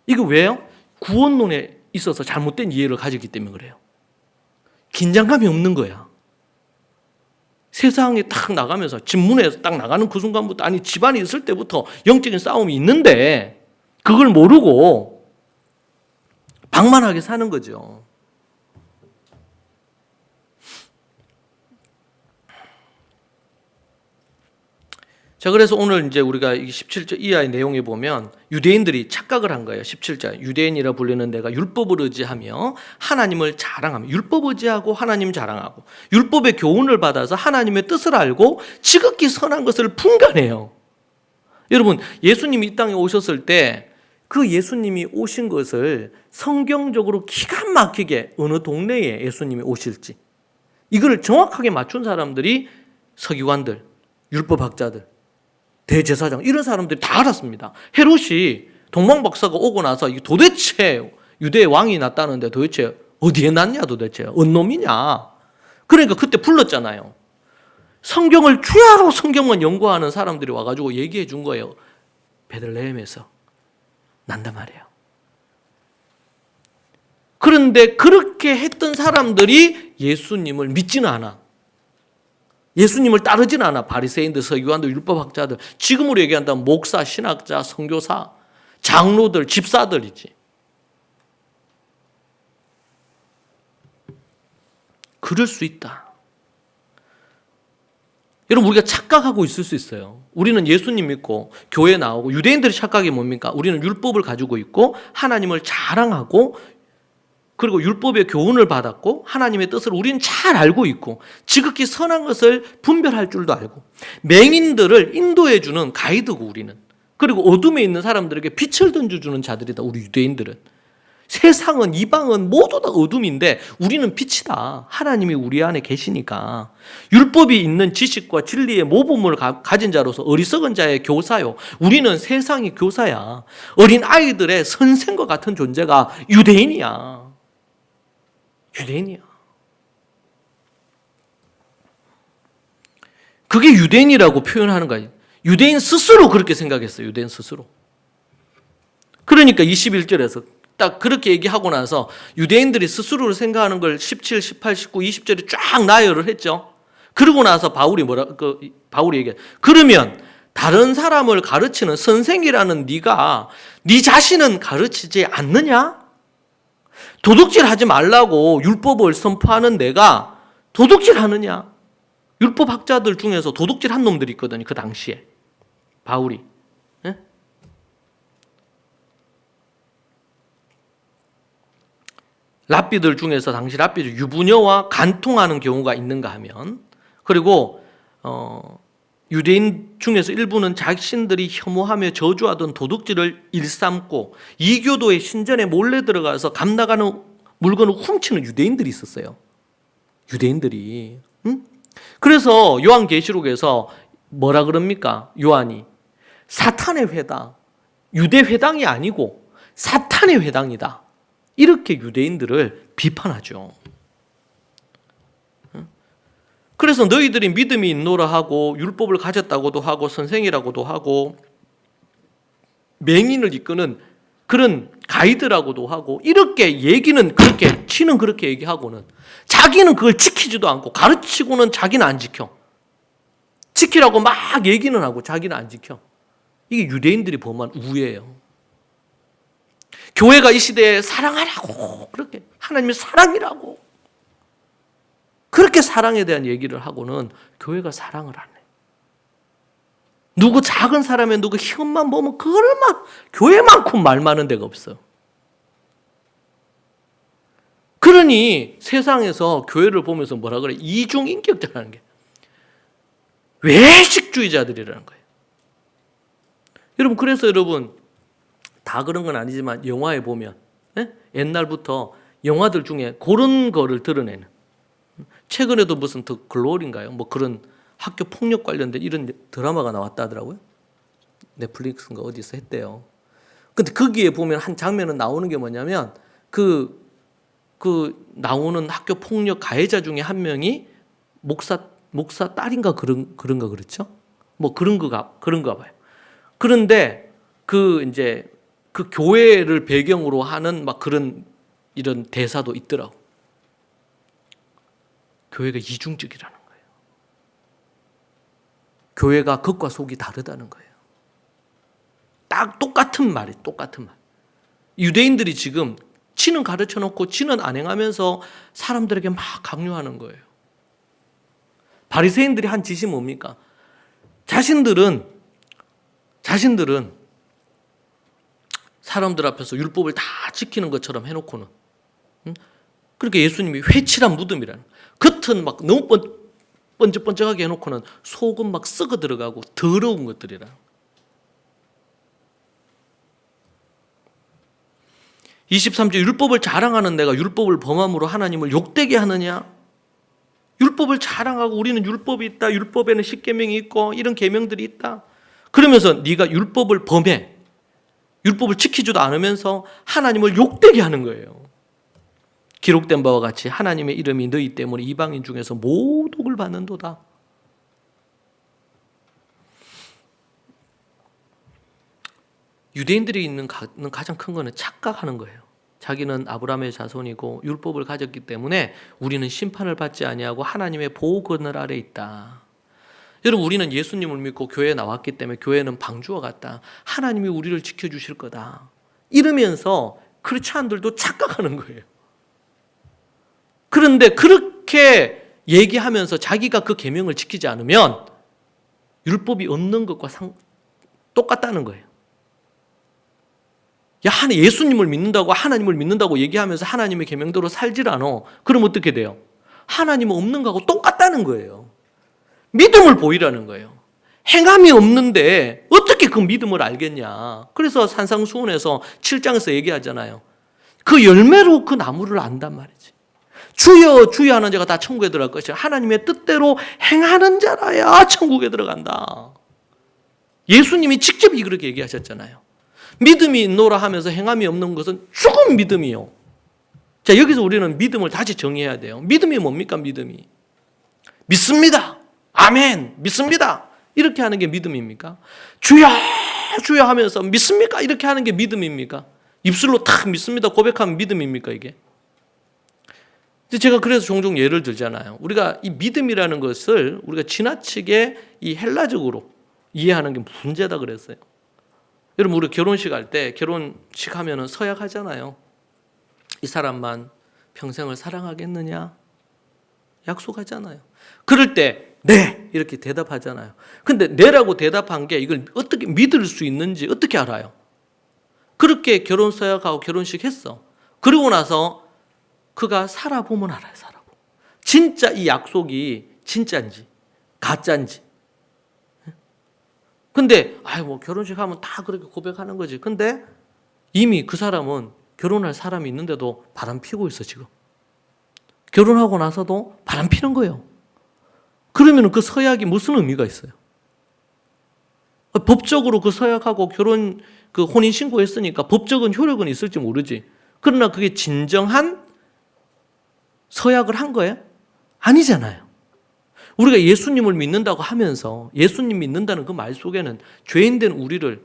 이거 왜요? 구원론에 있어서 잘못된 이해를 가지기 때문에 그래요. 긴장감이 없는 거야. 세상에 딱 나가면서 집 문에서 딱 나가는 그 순간부터, 아니 집안에 있을 때부터 영적인 싸움이 있는데 그걸 모르고 방만하게 사는 거죠. 자, 그래서 오늘 이제 우리가 17절 이하의 내용에 보면 유대인들이 착각을 한 거예요. 17절. 유대인이라 불리는 내가 율법을 의지하며 하나님을 자랑하며, 율법 의지하고 하나님 자랑하고 율법의 교훈을 받아서 하나님의 뜻을 알고 지극히 선한 것을 분간해요. 여러분, 예수님이 이 땅에 오셨을 때 그 예수님이 오신 것을 성경적으로 기가 막히게 어느 동네에 예수님이 오실지 이걸 정확하게 맞춘 사람들이 서기관들, 율법학자들, 대제사장, 이런 사람들이 다 알았습니다. 헤롯이 동방박사가 오고 나서 도대체 유대의 왕이 났다는데 도대체 어디에 났냐, 도대체 어느 놈이냐. 그러니까 그때 불렀잖아요. 성경을 주야로 성경만 연구하는 사람들이 와가지고 얘기해 준 거예요. 베들레헴에서 난단 말이에요. 그런데 그렇게 했던 사람들이 예수님을 믿지는 않아. 예수님을 따르지는 않아. 바리새인들, 서기관들, 율법학자들, 지금으로 얘기한다면 목사, 신학자, 선교사, 장로들, 집사들이지. 그럴 수 있다. 여러분, 우리가 착각하고 있을 수 있어요. 우리는 예수님 믿고 교회 나오고, 유대인들의 착각이 뭡니까? 우리는 율법을 가지고 있고 하나님을 자랑하고 그리고 율법의 교훈을 받았고 하나님의 뜻을 우리는 잘 알고 있고 지극히 선한 것을 분별할 줄도 알고, 맹인들을 인도해 주는 가이드고 우리는, 그리고 어둠에 있는 사람들에게 빛을 던져주는 자들이다. 우리 유대인들은. 세상은, 이방은 모두 다 어둠인데 우리는 빛이다. 하나님이 우리 안에 계시니까. 율법이 있는 지식과 진리의 모범을 가진 자로서 어리석은 자의 교사요. 우리는 세상의 교사야. 어린 아이들의 선생과 같은 존재가 유대인이야. 유대인이야. 그게 유대인이라고 표현하는 거예요. 유대인 스스로 그렇게 생각했어요. 유대인 스스로. 그러니까 21절에서 딱 그렇게 얘기하고 나서 유대인들이 스스로를 생각하는 걸 17, 18, 19, 20절에 쫙 나열을 했죠. 그러고 나서 바울이 얘기해. 그러면 다른 사람을 가르치는 선생이라는 네가 네 자신은 가르치지 않느냐? 도둑질하지 말라고 율법을 선포하는 내가 도둑질하느냐? 율법학자들 중에서 도둑질한 놈들이 있거든요. 그 당시에 바울이. 예? 랍비들 중에서 당시 랍비들 유부녀와 간통하는 경우가 있는가 하면, 그리고 유대인 중에서 일부는 자신들이 혐오하며 저주하던 도둑질을 일삼고 이교도의 신전에 몰래 들어가서 감 나가는 물건을 훔치는 유대인들이 있었어요. 유대인들이. 그래서 요한계시록에서 뭐라 그럽니까? 요한이 사탄의 회당, 유대 회당이 아니고 사탄의 회당이다, 이렇게 유대인들을 비판하죠. 그래서 너희들이 믿음이 있노라 하고 율법을 가졌다고도 하고 선생이라고도 하고 맹인을 이끄는 그런 가이드라고도 하고, 이렇게 얘기는 그렇게 치는 그렇게 얘기하고는 자기는 그걸 지키지도 않고, 가르치고는 자기는 안 지켜. 지키라고 막 얘기는 하고 자기는 안 지켜. 이게 유대인들이 범한 우예예요. 교회가 이 시대에 사랑하라고, 그렇게 하나님의 사랑이라고 그렇게 사랑에 대한 얘기를 하고는 교회가 사랑을 안 해. 누구 작은 사람의 누구 힘만 보면 그걸만, 교회만큼 말 많은 데가 없어. 그러니 세상에서 교회를 보면서 뭐라 그래? 이중인격자라는 게, 외식주의자들이라는 거예요. 여러분, 그래서 여러분 다 그런 건 아니지만 영화에 보면 옛날부터 영화들 중에 그런 거를 드러내는, 최근에도 무슨 더 글로리인가요? 뭐 그런 학교 폭력 관련된 이런 드라마가 나왔다 하더라고요. 넷플릭스인가 어디서 했대요. 근데 거기에 보면 한 장면은 나오는 게 뭐냐면 그 나오는 학교 폭력 가해자 중에 한 명이 목사 딸인가 그런가 그렇죠? 뭐 그런가 봐요. 그런데 이제 그 교회를 배경으로 하는 막 그런 이런 대사도 있더라고. 교회가 이중적이라는 거예요. 교회가 겉과 속이 다르다는 거예요. 딱 똑같은 말. 유대인들이 지금 지는 가르쳐 놓고 지는 안 행하면서 사람들에게 막 강요하는 거예요. 바리새인들이 한 짓이 뭡니까? 자신들은 사람들 앞에서 율법을 다 지키는 것처럼 해놓고는, 그렇게 예수님이 회칠한 무덤이라는, 겉은 막 너무 번쩍번쩍하게 해놓고는 속은 막 썩어 들어가고 더러운 것들이라. 23절, 율법을 자랑하는 내가 율법을 범함으로 하나님을 욕되게 하느냐? 율법을 자랑하고 우리는 율법이 있다, 율법에는 십계명이 있고 이런 계명들이 있다, 그러면서 네가 율법을 범해, 율법을 지키지도 않으면서 하나님을 욕되게 하는 거예요. 기록된 바와 같이 하나님의 이름이 너희 때문에 이방인 중에서 모독을 받는도다. 유대인들이 있는 가장 큰 거는 착각하는 거예요. 자기는 아브라함의 자손이고 율법을 가졌기 때문에 우리는 심판을 받지 아니하고 하나님의 보호 그늘 아래 있다. 여러분, 우리는 예수님을 믿고 교회에 나왔기 때문에 교회는 방주와 같다, 하나님이 우리를 지켜주실 거다, 이러면서 크리스찬들도 착각하는 거예요. 그런데 그렇게 얘기하면서 자기가 그 계명을 지키지 않으면 율법이 없는 것과 똑같다는 거예요. 야, 예수님을 믿는다고 하나님을 믿는다고 얘기하면서 하나님의 계명대로 살질 않아. 그럼 어떻게 돼요? 하나님은 없는 거하고 똑같다는 거예요. 믿음을 보이라는 거예요. 행함이 없는데 어떻게 그 믿음을 알겠냐. 그래서 산상수훈에서 7장에서 얘기하잖아요. 그 열매로 그 나무를 안단 말이지. 주여 주여 하는 자가 다 천국에 들어갈 것이야. 하나님의 뜻대로 행하는 자라야 천국에 들어간다. 예수님이 직접 그렇게 얘기하셨잖아요. 믿음이 있노라 하면서 행함이 없는 것은 죽은 믿음이요. 자, 여기서 우리는 믿음을 다시 정의해야 돼요. 믿음이 뭡니까? 믿음이 믿습니다, 아멘, 믿습니다, 이렇게 하는 게 믿음입니까? 주여 주여 하면서 믿습니까? 이렇게 하는 게 믿음입니까? 입술로 탁 믿습니다 고백하면 믿음입니까 이게? 제가 그래서 종종 예를 들잖아요. 우리가 이 믿음이라는 것을 우리가 지나치게 이 헬라적으로 이해하는 게 문제다 그랬어요. 여러분, 우리 결혼식 할 때, 결혼식 하면은 서약하잖아요. 이 사람만 평생을 사랑하겠느냐? 약속하잖아요. 그럴 때 네 이렇게 대답하잖아요. 근데 네라고 대답한 게 이걸 어떻게 믿을 수 있는지 어떻게 알아요? 그렇게 결혼 서약하고 결혼식 했어. 그러고 나서 그가 살아보면 알아요. 살아보면. 진짜 이 약속이 진짜인지 가짜인지. 근데 뭐 결혼식 하면 다 그렇게 고백하는 거지. 근데 이미 그 사람은 결혼할 사람이 있는데도 바람 피고 있어 지금. 결혼하고 나서도 바람 피는 거예요. 그러면 그 서약이 무슨 의미가 있어요? 법적으로 그 서약하고 그 혼인 신고했으니까 법적인 효력은 있을지 모르지. 그러나 그게 진정한 서약을 한 거예요? 아니잖아요. 우리가 예수님을 믿는다고 하면서 예수님 믿는다는 그 말 속에는 죄인된 우리를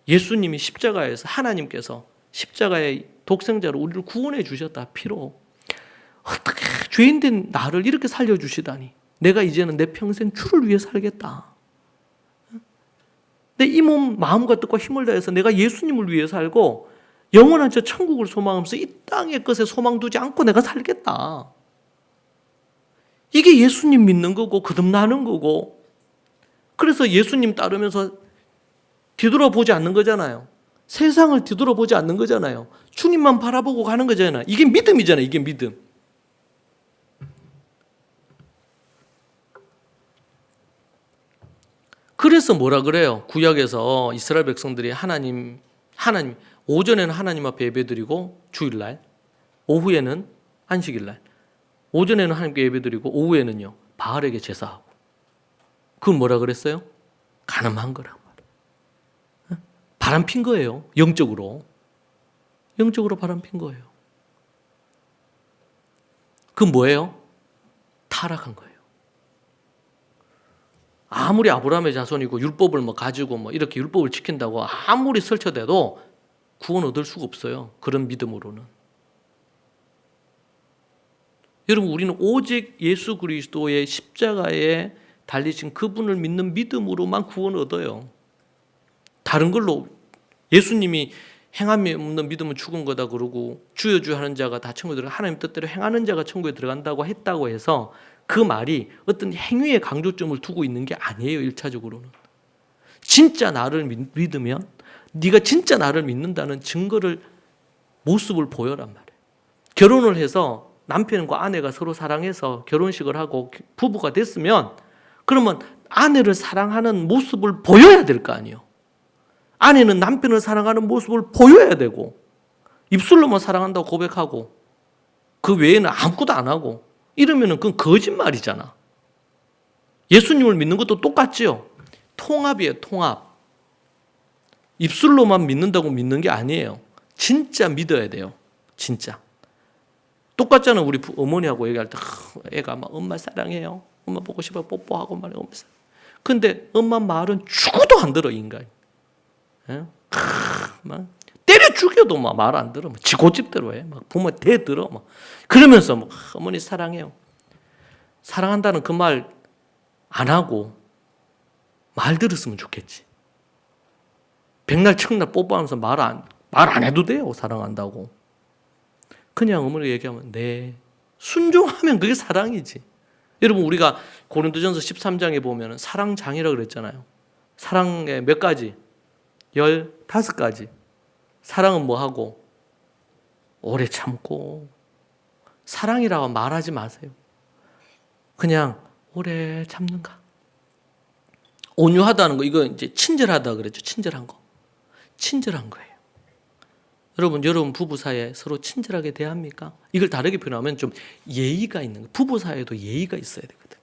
예수님이 십자가에서 하나님께서 십자가의 독생자로 우리를 구원해 주셨다. 피로. 어떻게 죄인된 나를 이렇게 살려주시다니. 내가 이제는 내 평생 주를 위해 살겠다. 내 이 몸 마음과 뜻과 힘을 다해서 내가 예수님을 위해 살고 영원한 저 천국을 소망하면서 이 땅의 것에 소망 두지 않고 내가 살겠다. 이게 예수님 믿는 거고 거듭나는 거고, 그래서 예수님 따르면서 뒤돌아보지 않는 거잖아요. 세상을 뒤돌아보지 않는 거잖아요. 주님만 바라보고 가는 거잖아요. 이게 믿음이잖아요. 이게 믿음. 그래서 뭐라 그래요? 구약에서 이스라엘 백성들이 하나님 오전에는 하나님 앞에 예배드리고 주일날, 오후에는 안식일날, 오전에는 하나님께 예배드리고 오후에는요 바알에게 제사하고. 그건 뭐라 그랬어요? 가늠한 거란 말이에요. 바람 핀 거예요. 영적으로 바람 핀 거예요. 그건 뭐예요? 타락한 거예요. 아무리 아브라함의 자손이고 율법을 가지고 이렇게 율법을 지킨다고 아무리 설쳐대도 구원 얻을 수가 없어요. 그런 믿음으로는. 여러분, 우리는 오직 예수 그리스도의 십자가에 달리신 그분을 믿는 믿음으로만 구원을 얻어요. 다른 걸로 예수님이 행함이 없는 믿음은 죽은 거다 그러고 주여 주여 하는 자가 다 천국에 들어가 하나님 뜻대로 행하는 자가 천국에 들어간다고 했다고 해서 그 말이 어떤 행위의 강조점을 두고 있는 게 아니에요. 1차적으로는. 진짜 나를 믿으면 네가 진짜 나를 믿는다는 증거를 모습을 보여란 말이에요. 결혼을 해서 남편과 아내가 서로 사랑해서 결혼식을 하고 부부가 됐으면 그러면 아내를 사랑하는 모습을 보여야 될 거 아니에요. 아내는 남편을 사랑하는 모습을 보여야 되고 입술로만 사랑한다고 고백하고 그 외에는 아무것도 안 하고 이러면 그건 거짓말이잖아. 예수님을 믿는 것도 똑같지요. 통합이에요. 통합. 입술로만 믿는다고 믿는 게 아니에요. 진짜 믿어야 돼요. 진짜. 똑같잖아. 우리 어머니하고 얘기할 때 애가 막 엄마 사랑해요. 엄마 보고 싶어 뽀뽀하고 말해. 엄마 사랑해. 근데 엄마 말은 죽어도 안 들어 인간이. 막 때려 죽여도 말 안 들어. 지 고집대로 해. 막 부모 대들어. 그러면서 어머니 사랑해요. 사랑한다는 그 말 안 하고 말 들었으면 좋겠지. 백날 청날 뽀뽀하면서 말 안 해도 돼요. 사랑한다고. 그냥 어머니가 얘기하면 네. 순종하면 그게 사랑이지. 여러분, 우리가 고린도전서 13장에 보면 사랑장이라고 그랬잖아요. 사랑의 몇 가지? 15가지. 사랑은 뭐 하고? 오래 참고. 사랑이라고 말하지 마세요. 그냥 오래 참는가. 온유하다는 거, 이거 이제 친절하다 그랬죠. 친절한 거. 친절한 거예요. 여러분 부부 사이에 서로 친절하게 대합니까? 이걸 다르게 표현하면 좀 예의가 있는 거예요. 부부 사이에도 예의가 있어야 되거든.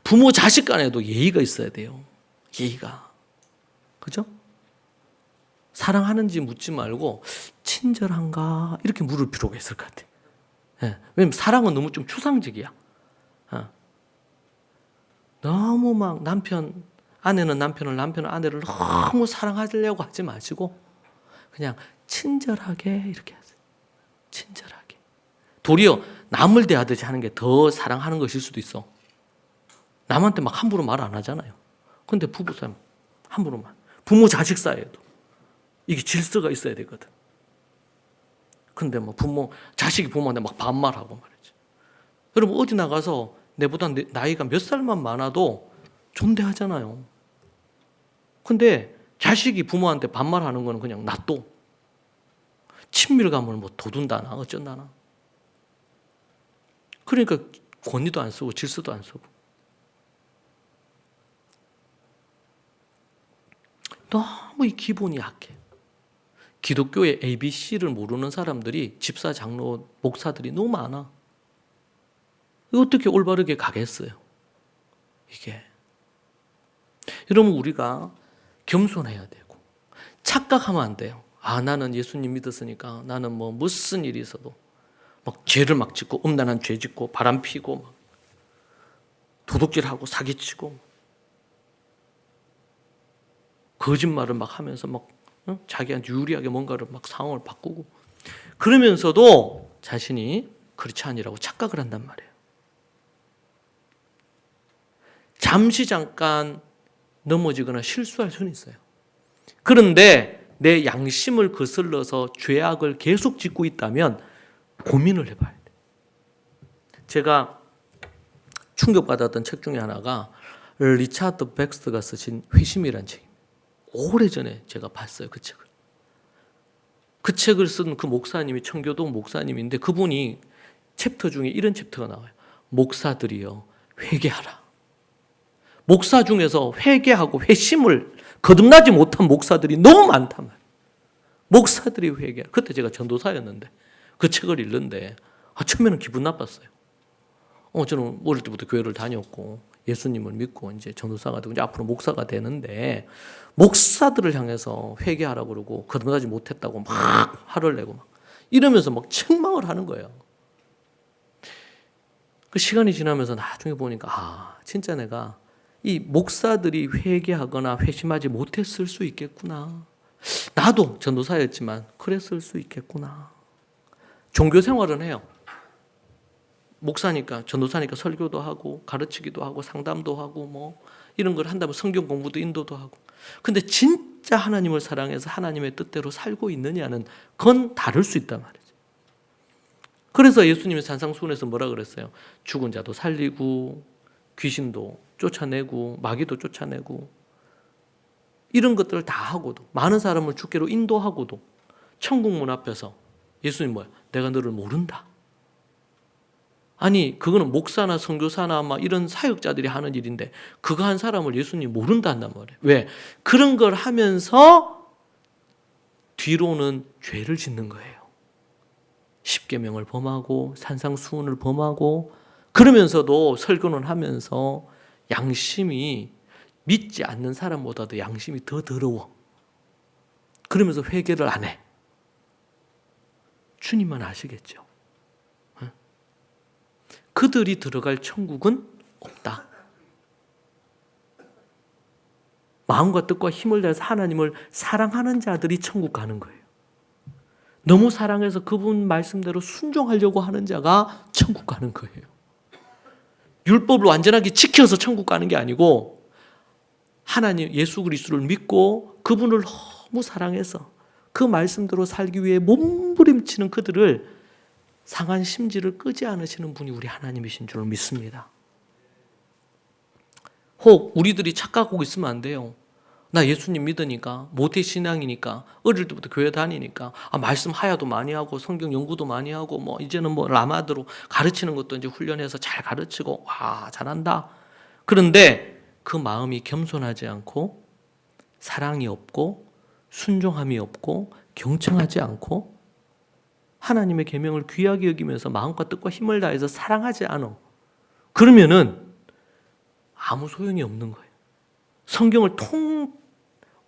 부모 자식 간에도 예의가 있어야 돼요. 예의가. 그죠? 사랑하는지 묻지 말고 친절한가 이렇게 물을 필요가 있을 것 같아요. 네. 왜냐면 사랑은 너무 좀 추상적이야. 너무 아내는 남편을 아내를 너무 사랑하려고 하지 마시고 그냥 친절하게 이렇게 하세요. 친절하게. 도리어 남을 대하듯이 하는 게 더 사랑하는 것일 수도 있어. 남한테 막 함부로 말 안 하잖아요. 근데 부부 사이 함부로 말. 부모 자식 사이에도 이게 질서가 있어야 되거든. 근데 자식이 부모한테 막 반말하고 말이지. 여러분 어디 나가서 내보다 나이가 몇 살만 많아도 존대하잖아요. 근데 자식이 부모한테 반말하는 거는 그냥 놔둬. 친밀감을 돋운다나 어쩐다나. 그러니까 권위도 안 쓰고 질서도 안 쓰고. 너무 이 기본이 약해. 기독교의 ABC를 모르는 사람들이 집사, 장로, 목사들이 너무 많아. 어떻게 올바르게 가겠어요? 이게. 여러분, 우리가 겸손해야 되고 착각하면 안 돼요. 나는 예수님 믿었으니까 나는 뭐 무슨 일이 있어도 막 죄를 막 짓고 음란한 죄 짓고 바람 피고 막 도둑질하고 사기치고 거짓말을 막 하면서 막 자기한테 유리하게 뭔가를 막 상황을 바꾸고 그러면서도 자신이 그렇지 아니라고 착각을 한단 말이에요. 잠시 잠깐 넘어지거나 실수할 수는 있어요. 그런데 내 양심을 거슬러서 죄악을 계속 짓고 있다면 고민을 해봐야 돼요. 제가 충격받았던 책 중에 하나가 리차드 백스터가 쓰신 회심이라는 책입니다. 오래전에 제가 봤어요, 그 책을. 그 책을 쓴 그 목사님이 청교도 목사님인데 그분이 챕터 중에 이런 챕터가 나와요. 목사들이여 회개하라. 목사 중에서 회개하고 회심을 거듭나지 못한 목사들이 너무 많단 말이에요. 목사들이 회개하라. 그때 제가 전도사였는데 그 책을 읽는데 처음에는 기분 나빴어요. 저는 어릴 때부터 교회를 다녔고 예수님을 믿고 이제 전도사가 되고 이제 앞으로 목사가 되는데 목사들을 향해서 회개하라고 그러고 거듭나지 못했다고 막 화를 내고 막 이러면서 막 책망을 하는 거예요. 그 시간이 지나면서 나중에 보니까 진짜 내가 이 목사들이 회개하거나 회심하지 못했을 수 있겠구나. 나도 전도사였지만 그랬을 수 있겠구나. 종교 생활은 해요. 목사니까 전도사니까 설교도 하고 가르치기도 하고 상담도 하고 뭐 이런 걸 한다면 성경 공부도 인도도 하고. 근데 진짜 하나님을 사랑해서 하나님의 뜻대로 살고 있느냐는 그건 다를 수 있단 말이죠. 그래서 예수님이 산상수훈에서 뭐라 그랬어요? 죽은 자도 살리고 귀신도 쫓아내고 마귀도 쫓아내고 이런 것들을 다 하고도 많은 사람을 주께로 인도하고도 천국 문 앞에서 예수님 뭐야? 내가 너를 모른다. 아니 그거는 목사나 선교사나 막 이런 사역자들이 하는 일인데 그거 한 사람을 예수님 모른다 한단 말이에요. 왜? 그런 걸 하면서 뒤로는 죄를 짓는 거예요. 십계명을 범하고 산상수훈을 범하고 그러면서도 설교는 하면서 양심이 믿지 않는 사람보다도 양심이 더 더러워. 그러면서 회개를 안 해. 주님만 아시겠죠. 그들이 들어갈 천국은 없다. 마음과 뜻과 힘을 다해서 하나님을 사랑하는 자들이 천국 가는 거예요. 너무 사랑해서 그분 말씀대로 순종하려고 하는 자가 천국 가는 거예요. 율법을 완전하게 지켜서 천국 가는 게 아니고 하나님 예수 그리스도를 믿고 그분을 너무 사랑해서 그 말씀대로 살기 위해 몸부림치는 그들을 상한 심지를 끄지 않으시는 분이 우리 하나님이신 줄 믿습니다. 혹 우리들이 착각하고 있으면 안 돼요. 나 예수님 믿으니까 모태신앙이니까 어릴 때부터 교회 다니니까 말씀 하야도 많이 하고 성경 연구도 많이 하고 뭐 이제는 뭐 라마드로 가르치는 것도 이제 훈련해서 잘 가르치고 잘한다. 그런데 그 마음이 겸손하지 않고 사랑이 없고 순종함이 없고 경청하지 않고 하나님의 계명을 귀하게 여기면서 마음과 뜻과 힘을 다해서 사랑하지 않아. 그러면은 아무 소용이 없는 거예요. 성경을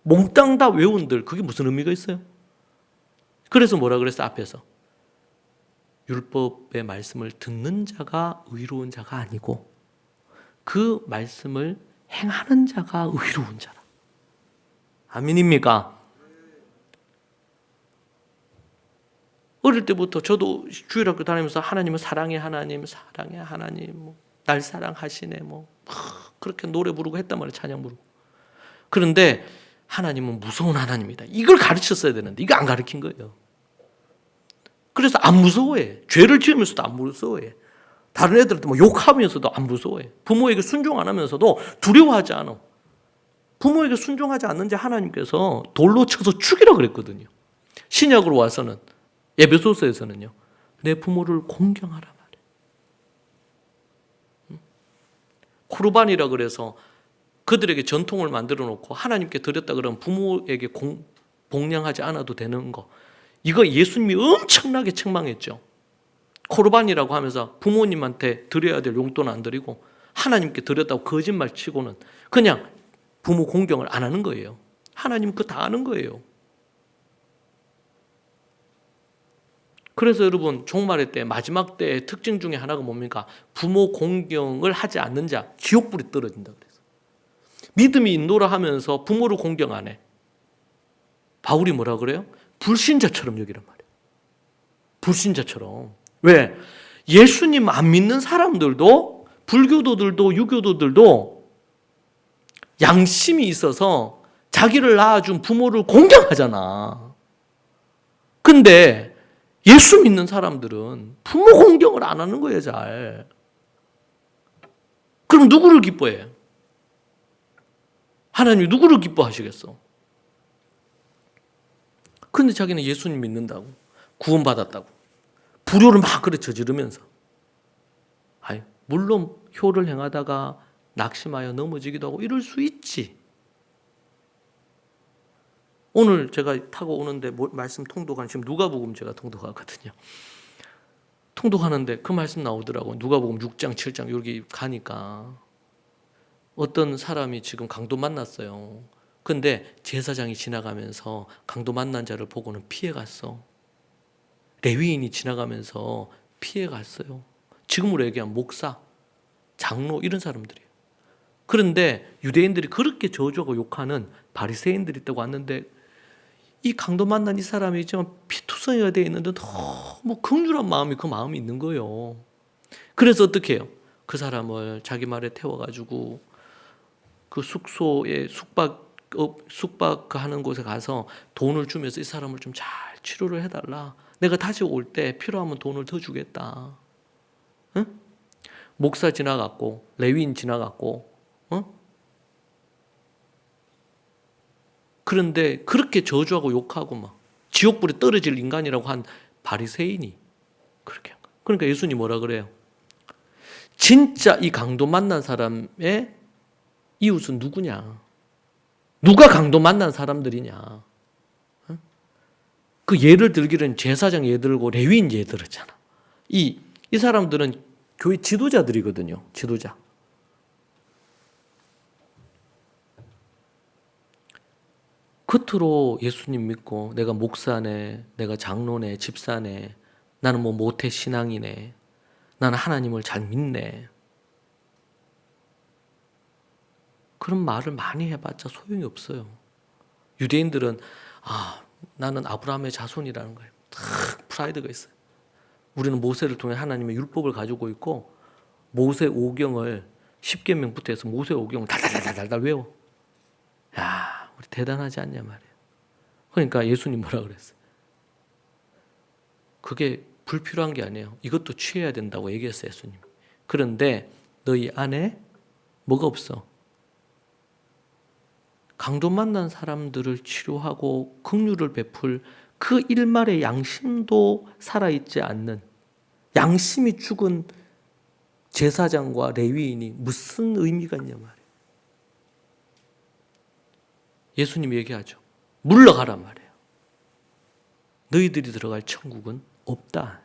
몽땅 다 외운들 그게 무슨 의미가 있어요? 그래서 뭐라 그랬어 앞에서? 율법의 말씀을 듣는 자가 의로운 자가 아니고 그 말씀을 행하는 자가 의로운 자라. 아멘입니까? 어릴 때부터 저도 주일학교 다니면서 하나님은 사랑의 하나님, 사랑의 하나님, 날 사랑하시네, 그렇게 노래 부르고 했단 말이에요, 찬양 부르고. 그런데 하나님은 무서운 하나님이다. 이걸 가르쳤어야 되는데 이거 안 가르친 거예요. 그래서 안 무서워해. 죄를 지으면서도 안 무서워해. 다른 애들한테 욕하면서도 안 무서워해. 부모에게 순종 안 하면서도 두려워하지 않아. 부모에게 순종하지 않는 자 하나님께서 돌로 쳐서 죽이라 그랬거든요. 신약으로 와서는 에베소서에서는요. 내 부모를 공경하라 말이에요. 쿠르반이라 그래서 그들에게 전통을 만들어 놓고 하나님께 드렸다 그러면 부모에게 복량하지 않아도 되는 거. 이거 예수님이 엄청나게 책망했죠. 코르반이라고 하면서 부모님한테 드려야 될 용돈은 안 드리고 하나님께 드렸다고 거짓말 치고는 그냥 부모 공경을 안 하는 거예요. 하나님 그거 다 아는 거예요. 그래서 여러분 종말의 때 마지막 때의 특징 중에 하나가 뭡니까? 부모 공경을 하지 않는 자 지옥불이 떨어진다 그래서. 믿음이 인도라 하면서 부모를 공경 안 해. 바울이 뭐라 그래요? 불신자처럼 여기란 말이에요. 불신자처럼. 왜? 예수님 안 믿는 사람들도 불교도들도 유교도들도 양심이 있어서 자기를 낳아준 부모를 공경하잖아. 근데 예수 믿는 사람들은 부모 공경을 안 하는 거예요, 잘. 그럼 누구를 기뻐해? 하나님이 누구를 기뻐하시겠어? 근데 자기는 예수님 믿는다고, 구원받았다고, 불효를 막 그래 저지르면서. 아니, 물론 효를 행하다가 낙심하여 넘어지기도 하고 이럴 수 있지. 오늘 제가 타고 오는데 말씀 통독하는 지금 누가복음 제가 통독하거든요. 통독하는데 그 말씀 나오더라고요. 누가복음 6장 7장 여기 가니까 어떤 사람이 지금 강도 만났어요. 근데 제사장이 지나가면서 강도 만난 자를 보고는 피해갔어. 레위인이 지나가면서 피해갔어요. 지금으로 얘기하면 목사, 장로 이런 사람들이에요. 그런데 유대인들이 그렇게 저주하고 욕하는 바리새인들이 있다고 왔는데 이 강도 만난 이 사람이 있지만 피투성이가 되어 있는데 너무 극률한 마음이 그 마음이 있는 거예요. 그래서 어떻게 해요? 그 사람을 자기 말에 태워가지고 그 숙소에 숙박하는 곳에 가서 돈을 주면서 이 사람을 좀 잘 치료를 해달라. 내가 다시 올 때 필요하면 돈을 더 주겠다. 응? 목사 지나갔고 레위인 지나갔고 그런데 그렇게 저주하고 욕하고 막 지옥불에 떨어질 인간이라고 한 바리새인이 그렇게 한 거예요. 그러니까 예수님 뭐라 그래요? 진짜 이 강도 만난 사람의 이웃은 누구냐? 누가 강도 만난 사람들이냐? 그 예를 들기는 제사장 예 들고 레위인 예 들었잖아. 이 사람들은 교회 지도자들이거든요. 지도자. 겉으로 예수님 믿고 내가 목사네, 내가 장로네, 집사네, 나는 뭐 모태 신앙이네, 나는 하나님을 잘 믿네. 그런 말을 많이 해봤자 소용이 없어요. 유대인들은 나는 아브라함의 자손이라는 거예요. 탁 프라이드가 있어요. 우리는 모세를 통해 하나님의 율법을 가지고 있고 모세 오경을 10계명부터 해서 모세 오경을 달달달달달 외워. 야, 우리 대단하지 않냐 말이에요. 그러니까 예수님 뭐라 그랬어요? 그게 불필요한 게 아니에요. 이것도 취해야 된다고 얘기했어요, 예수님. 그런데 너희 안에 뭐가 없어? 강도 만난 사람들을 치료하고 긍휼을 베풀 그 일말의 양심도 살아있지 않는 양심이 죽은 제사장과 레위인이 무슨 의미가 있냐 말이에요. 예수님이 얘기하죠. 물러가란 말이에요. 너희들이 들어갈 천국은 없다.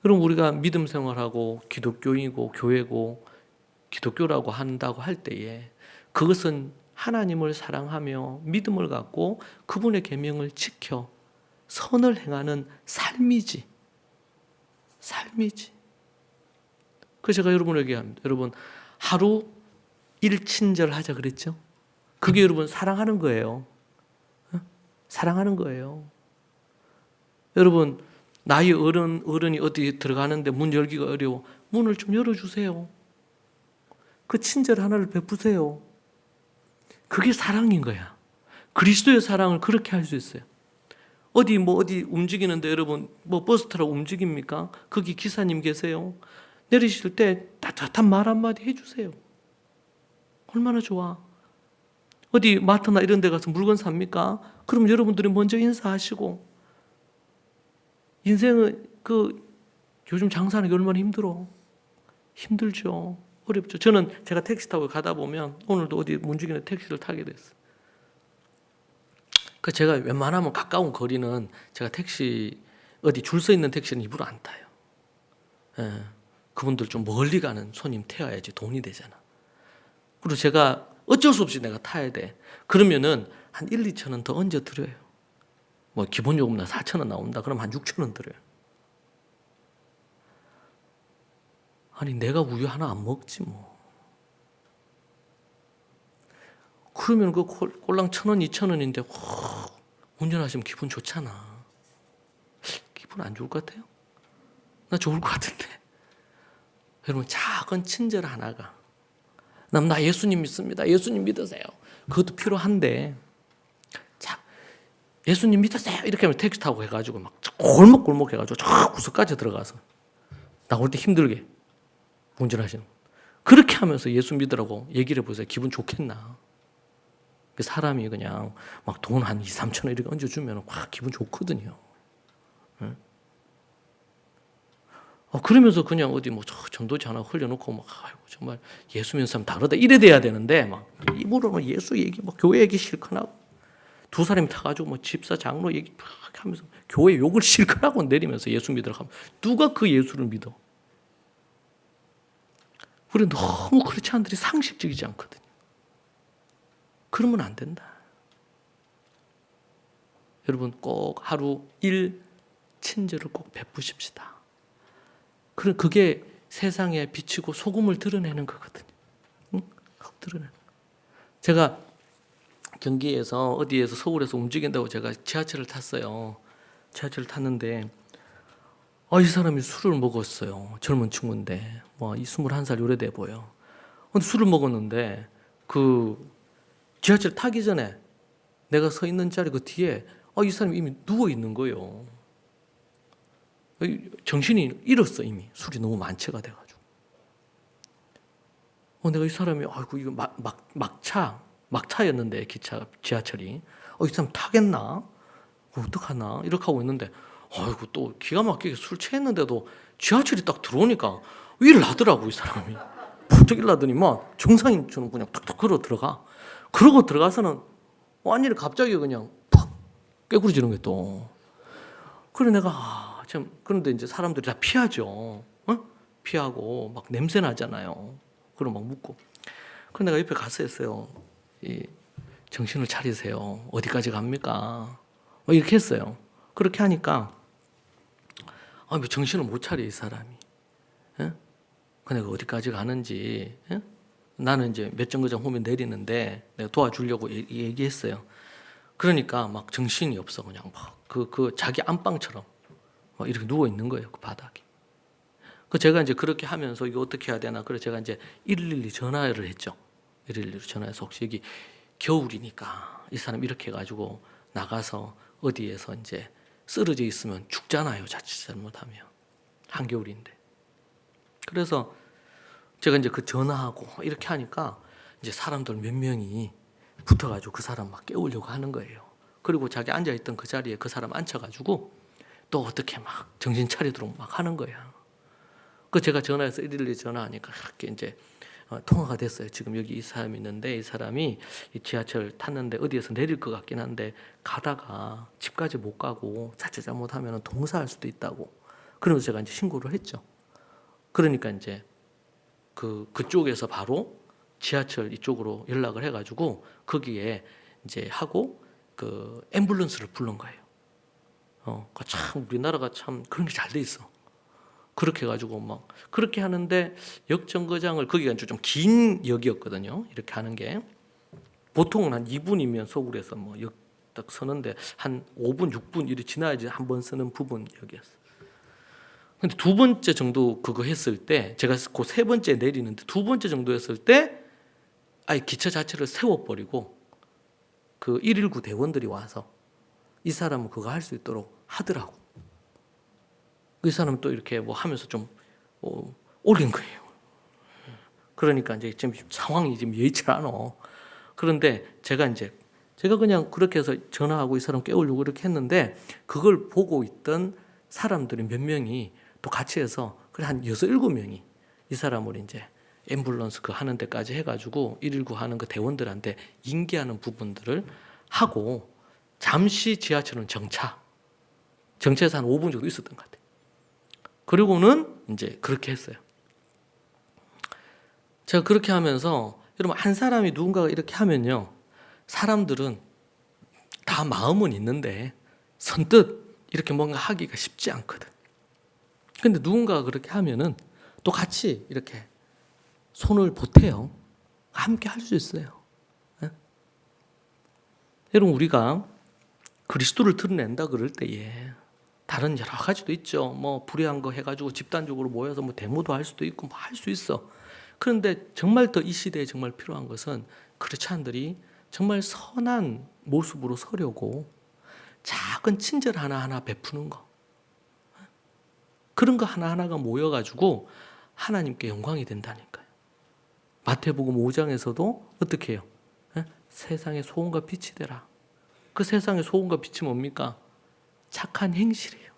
그럼 우리가 믿음 생활하고 기독교인이고 교회고 기독교라고 한다고 할 때에 그것은 하나님을 사랑하며 믿음을 갖고 그분의 계명을 지켜 선을 행하는 삶이지. 삶이지. 그래서 제가 여러분에게 얘기합니다. 여러분 하루 일친절 하자 그랬죠? 그게 여러분 사랑하는 거예요. 사랑하는 거예요. 여러분 나이 어른이 어디 들어가는데 문 열기가 어려워. 문을 좀 열어주세요. 그 친절 하나를 베푸세요. 그게 사랑인 거야. 그리스도의 사랑을 그렇게 할 수 있어요. 어디 움직이는데 여러분 버스 타러 움직입니까? 거기 기사님 계세요. 내리실 때 따뜻한 말 한마디 해주세요. 얼마나 좋아. 어디 마트나 이런 데 가서 물건 삽니까? 그럼 여러분들이 먼저 인사하시고. 인생은 요즘 장사하는 게 얼마나 힘들어. 힘들죠. 어렵죠. 저는 제가 택시 타고 가다 보면 오늘도 어디 문중에는 택시를 타게 됐어요. 그 제가 웬만하면 가까운 거리는 제가 택시 어디 줄 서 있는 택시는 일부러 안 타요. 예, 그분들 좀 멀리 가는 손님 태워야지 돈이 되잖아. 그리고 제가 어쩔 수 없이 내가 타야 돼. 그러면은 한 1, 2천 원 더 얹어 드려요. 뭐 기본 요금나 4천 원 나온다. 그럼 한 6천 원 드려요. 아니 내가 우유 하나 안 먹지 뭐. 그러면 그 꼴랑 1,000원, 2,000원인데 운전하시면 기분 좋잖아. 기분 안 좋을 것 같아요? 나 좋을 것 같은데. 여러분 작은 친절 하나가 나 예수님 믿습니다. 예수님 믿으세요. 그것도 필요한데 자, 예수님 믿으세요. 이렇게 하면 택시 타고 해가지고 막 골목골목 해가지고 저 구석까지 들어가서 나올 때 힘들게 운전하시는 그렇게 하면서 예수 믿으라고 얘기를 해보세요. 기분 좋겠나? 사람이 그냥 막 돈 한 2, 3천 원 이렇게 얹어주면 막 기분 좋거든요. 응? 그러면서 그냥 어디 뭐 전도지 하나 흘려놓고 막 아이고 정말 예수 믿는 사람 다르다 이래 돼야 되는데 막 입으로는 예수 얘기 막 교회 얘기 실컷 하고 두 사람이 타가지고 뭐 집사 장로 얘기 막 하면서 교회 욕을 실컷 하고 내리면서 예수 믿으라고 하면 누가 그 예수를 믿어? 우리 너무 크리스찬들이 않들이 상식적이지 않거든요. 그러면 안 된다. 여러분 꼭 하루 1 친절을 꼭 베푸십시다. 그게 세상에 비치고 소금을 드러내는 거거든요. 응? 꼭 드러내는 거. 제가 경기에서 어디에서 서울에서 움직인다고 제가 지하철을 탔어요. 지하철을 탔는데 이 사람이 술을 먹었어요. 젊은 친구인데 이 21살 요래돼 보여. 근데 술을 먹었는데 그 지하철 타기 전에 내가 서 있는 자리 그 뒤에 이 사람이 이미 누워 있는 거예요. 정신이 잃었어 이미 술이 너무 만취가 돼가지고. 내가 이 사람이 아이고 이거 막차였는데 지하철이 이 사람 타겠나? 어떡하나? 이렇게 하고 있는데 아이고 또 기가 막히게 술 취했는데도 지하철이 딱 들어오니까 일을 하더라고 이 사람이. 부쩍 일하더니 막 정상인처럼 그냥 툭툭 걸어 들어가. 그러고 들어가서는 완전히 갑자기 그냥 팍 깨구리지는 게 또. 그래 내가 참 그런데 이제 사람들이 다 피하죠. 피하고 막 냄새 나잖아요. 그럼 막 묻고. 그래 내가 옆에 가서 했어요. 정신을 차리세요. 어디까지 갑니까? 이렇게 했어요. 그렇게 하니까 뭐 정신을 못 차려 이 사람이. 내가 어디까지 가는지. 나는 이제 몇 정거장 후면 내리는데 내가 도와주려고 얘기했어요. 그러니까 막 정신이 없어 그냥 막 그 자기 안방처럼 막 이렇게 누워 있는 거예요 그 바닥에. 제가 이제 그렇게 하면서 이거 어떻게 해야 되나 그래서 제가 이제 112 전화를 했죠. 112로 전화해서 혹시 여기 겨울이니까 이 사람 이렇게 해가지고 나가서 어디에서 이제 쓰러져 있으면 죽잖아요 자칫 잘못하면 한겨울인데. 그래서 제가 이제 그 전화하고 이렇게 하니까 이제 사람들 몇 명이 붙어가지고 그 사람 막 깨우려고 하는 거예요. 그리고 자기 앉아있던 그 자리에 그 사람 앉혀가지고 또 어떻게 막 정신 차리도록 막 하는 거야. 제가 전화해서 112 전화하니까 이렇게 이제 통화가 됐어요. 지금 여기 이 사람이 있는데 이 사람이 이 지하철 탔는데 어디에서 내릴 것 같긴 한데 가다가 집까지 못 가고 자칫 잘못하면 동사할 수도 있다고. 그러면서 제가 이제 신고를 했죠. 그러니까 이제 그쪽에서 바로 지하철 이쪽으로 연락을 해가지고 거기에 이제 하고 그 앰뷸런스를 부른 거예요. 참 우리나라가 참 그런 게 잘 돼 있어. 그렇게 해가지고 막 그렇게 하는데 역정거장을 거기가 좀 긴 역이었거든요. 이렇게 하는 게 보통은 한 2분이면 서울에서 뭐 역 딱 서는데 한 5분, 6분 이렇게 지나야지 한 번 서는 부분 역이었어. 근데 두 번째 정도 그거 했을 때 제가 그 세 번째 내리는데 두 번째 정도 했을 때 아예 기차 자체를 세워버리고 그 119 대원들이 와서 이 사람은 그거 할 수 있도록 하더라고. 그 사람은 또 이렇게 뭐 하면서 좀 올린 거예요. 그러니까 이제 지금 상황이 지금 여의치 않아. 그런데 제가 그냥 그렇게 해서 전화하고 이 사람 깨우려고 이렇게 했는데 그걸 보고 있던 사람들이 몇 명이 또 같이 해서 그래 한 6, 7명이 이 사람을 이제 앰뷸런스 그 하는 데까지 해가지고 119 하는 그 대원들한테 인계하는 부분들을 하고 잠시 지하철은 정차해서 한 5분 정도 있었던 것 같아요. 그리고는 이제 그렇게 했어요. 제가 그렇게 하면서 여러분 한 사람이 누군가가 이렇게 하면요, 사람들은 다 마음은 있는데 선뜻 이렇게 뭔가 하기가 쉽지 않거든. 근데 누군가가 그렇게 하면은 또 같이 이렇게 손을 보태요. 함께 할 수 있어요. 네? 여러분 우리가 그리스도를 드러낸다 그럴 때에 다른 여러 가지도 있죠. 뭐 불의한 거 해가지고 집단적으로 모여서 뭐 데모도 할 수도 있고 뭐 할 수 있어. 그런데 정말 더 이 시대에 정말 필요한 것은 크리스찬들이 정말 선한 모습으로 서려고 작은 친절 하나하나 베푸는 거. 그런 거 하나하나가 모여가지고 하나님께 영광이 된다니까요. 마태복음 5장에서도 어떻게 해요? 세상의 소금과 빛이 되라. 그 세상의 소금과 빛이 뭡니까? 착한 행실이에요.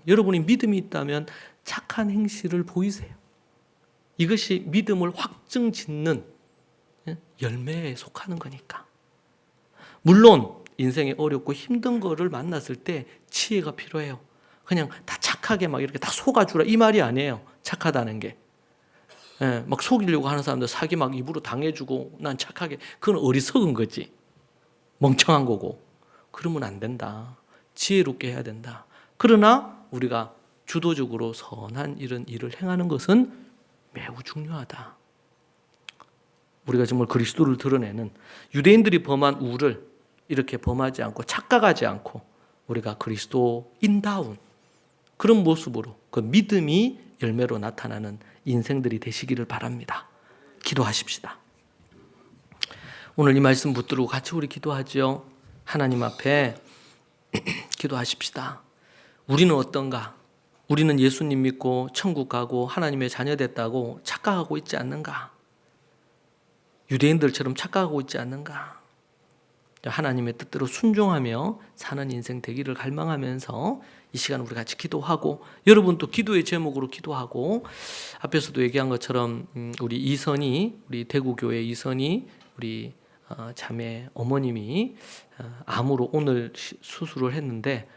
여러분이 믿음이 있다면 착한 행실을 보이세요. 이것이 믿음을 확증짓는 열매에 속하는 거니까. 물론 인생이 어렵고 힘든 거를 만났을 때 지혜가 필요해요. 그냥 다 착하게 막 이렇게 다 속아주라 이 말이 아니에요. 착하다는 게. 막 속이려고 하는 사람들 사기 막 입으로 당해주고 난 착하게, 그건 어리석은 거지. 멍청한 거고. 그러면 안 된다. 지혜롭게 해야 된다. 그러나 우리가 주도적으로 선한 이런 일을 행하는 것은 매우 중요하다. 우리가 정말 그리스도를 드러내는, 유대인들이 범한 우를 이렇게 범하지 않고 착각하지 않고 우리가 그리스도인다운 그런 모습으로 그 믿음이 열매로 나타나는 인생들이 되시기를 바랍니다. 기도하십시다. 오늘 이 말씀 붙들고 같이 우리 기도하죠. 하나님 앞에 기도하십시다. 우리는 어떤가? 우리는 예수님 믿고 천국 가고 하나님의 자녀 됐다고 착각하고 있지 않는가? 유대인들처럼 착각하고 있지 않는가? 하나님의 뜻대로 순종하며 사는 인생 되기를 갈망하면서 이 시간 우리 같이 기도하고, 여러분도 기도의 제목으로 기도하고, 앞에서도 얘기한 것처럼 우리 이선희, 우리 대구교회 이선희 우리 자매 어머님이 암으로 오늘 수술을 했는데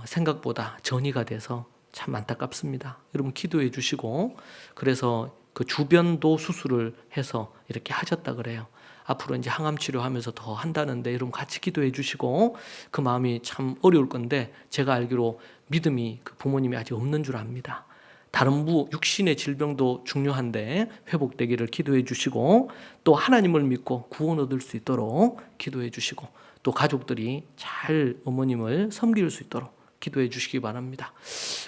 생각보다 전이가 돼서 참 안타깝습니다. 여러분 기도해 주시고, 그래서 그 주변도 수술을 해서 이렇게 하셨다 그래요. 앞으로 이제 항암 치료하면서 더 한다는데 여러분 같이 기도해 주시고, 그 마음이 참 어려울 건데 제가 알기로 믿음이 그 부모님이 아직 없는 줄 압니다. 다른 육신의 질병도 중요한데 회복되기를 기도해 주시고, 또 하나님을 믿고 구원 얻을 수 있도록 기도해 주시고, 또 가족들이 잘 어머님을 섬길 수 있도록 기도해 주시기 바랍니다.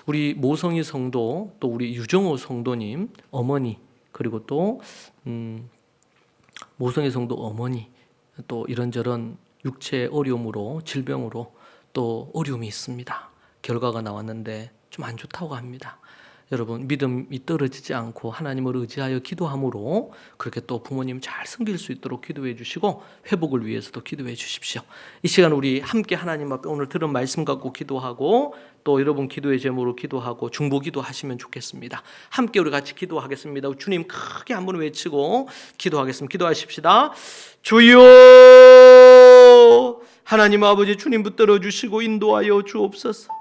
우리 모성희 성도, 또 우리 유정호 성도님 어머니, 그리고 또 모성희 성도 어머니, 또 이런저런 육체 어려움으로, 질병으로 또 어려움이 있습니다. 결과가 나왔는데 좀 안 좋다고 합니다. 여러분 믿음이 떨어지지 않고 하나님을 의지하여 기도함으로 그렇게 또 부모님 잘 섬길 수 있도록 기도해 주시고, 회복을 위해서도 기도해 주십시오. 이 시간 우리 함께 하나님 앞에 오늘 들은 말씀 갖고 기도하고, 또 여러분 기도의 제목으로 기도하고 중보기도 하시면 좋겠습니다. 함께 우리 같이 기도하겠습니다. 주님 크게 한번 외치고 기도하겠습니다. 기도하십시다. 주여, 하나님 아버지, 주님 붙들어 주시고 인도하여 주옵소서.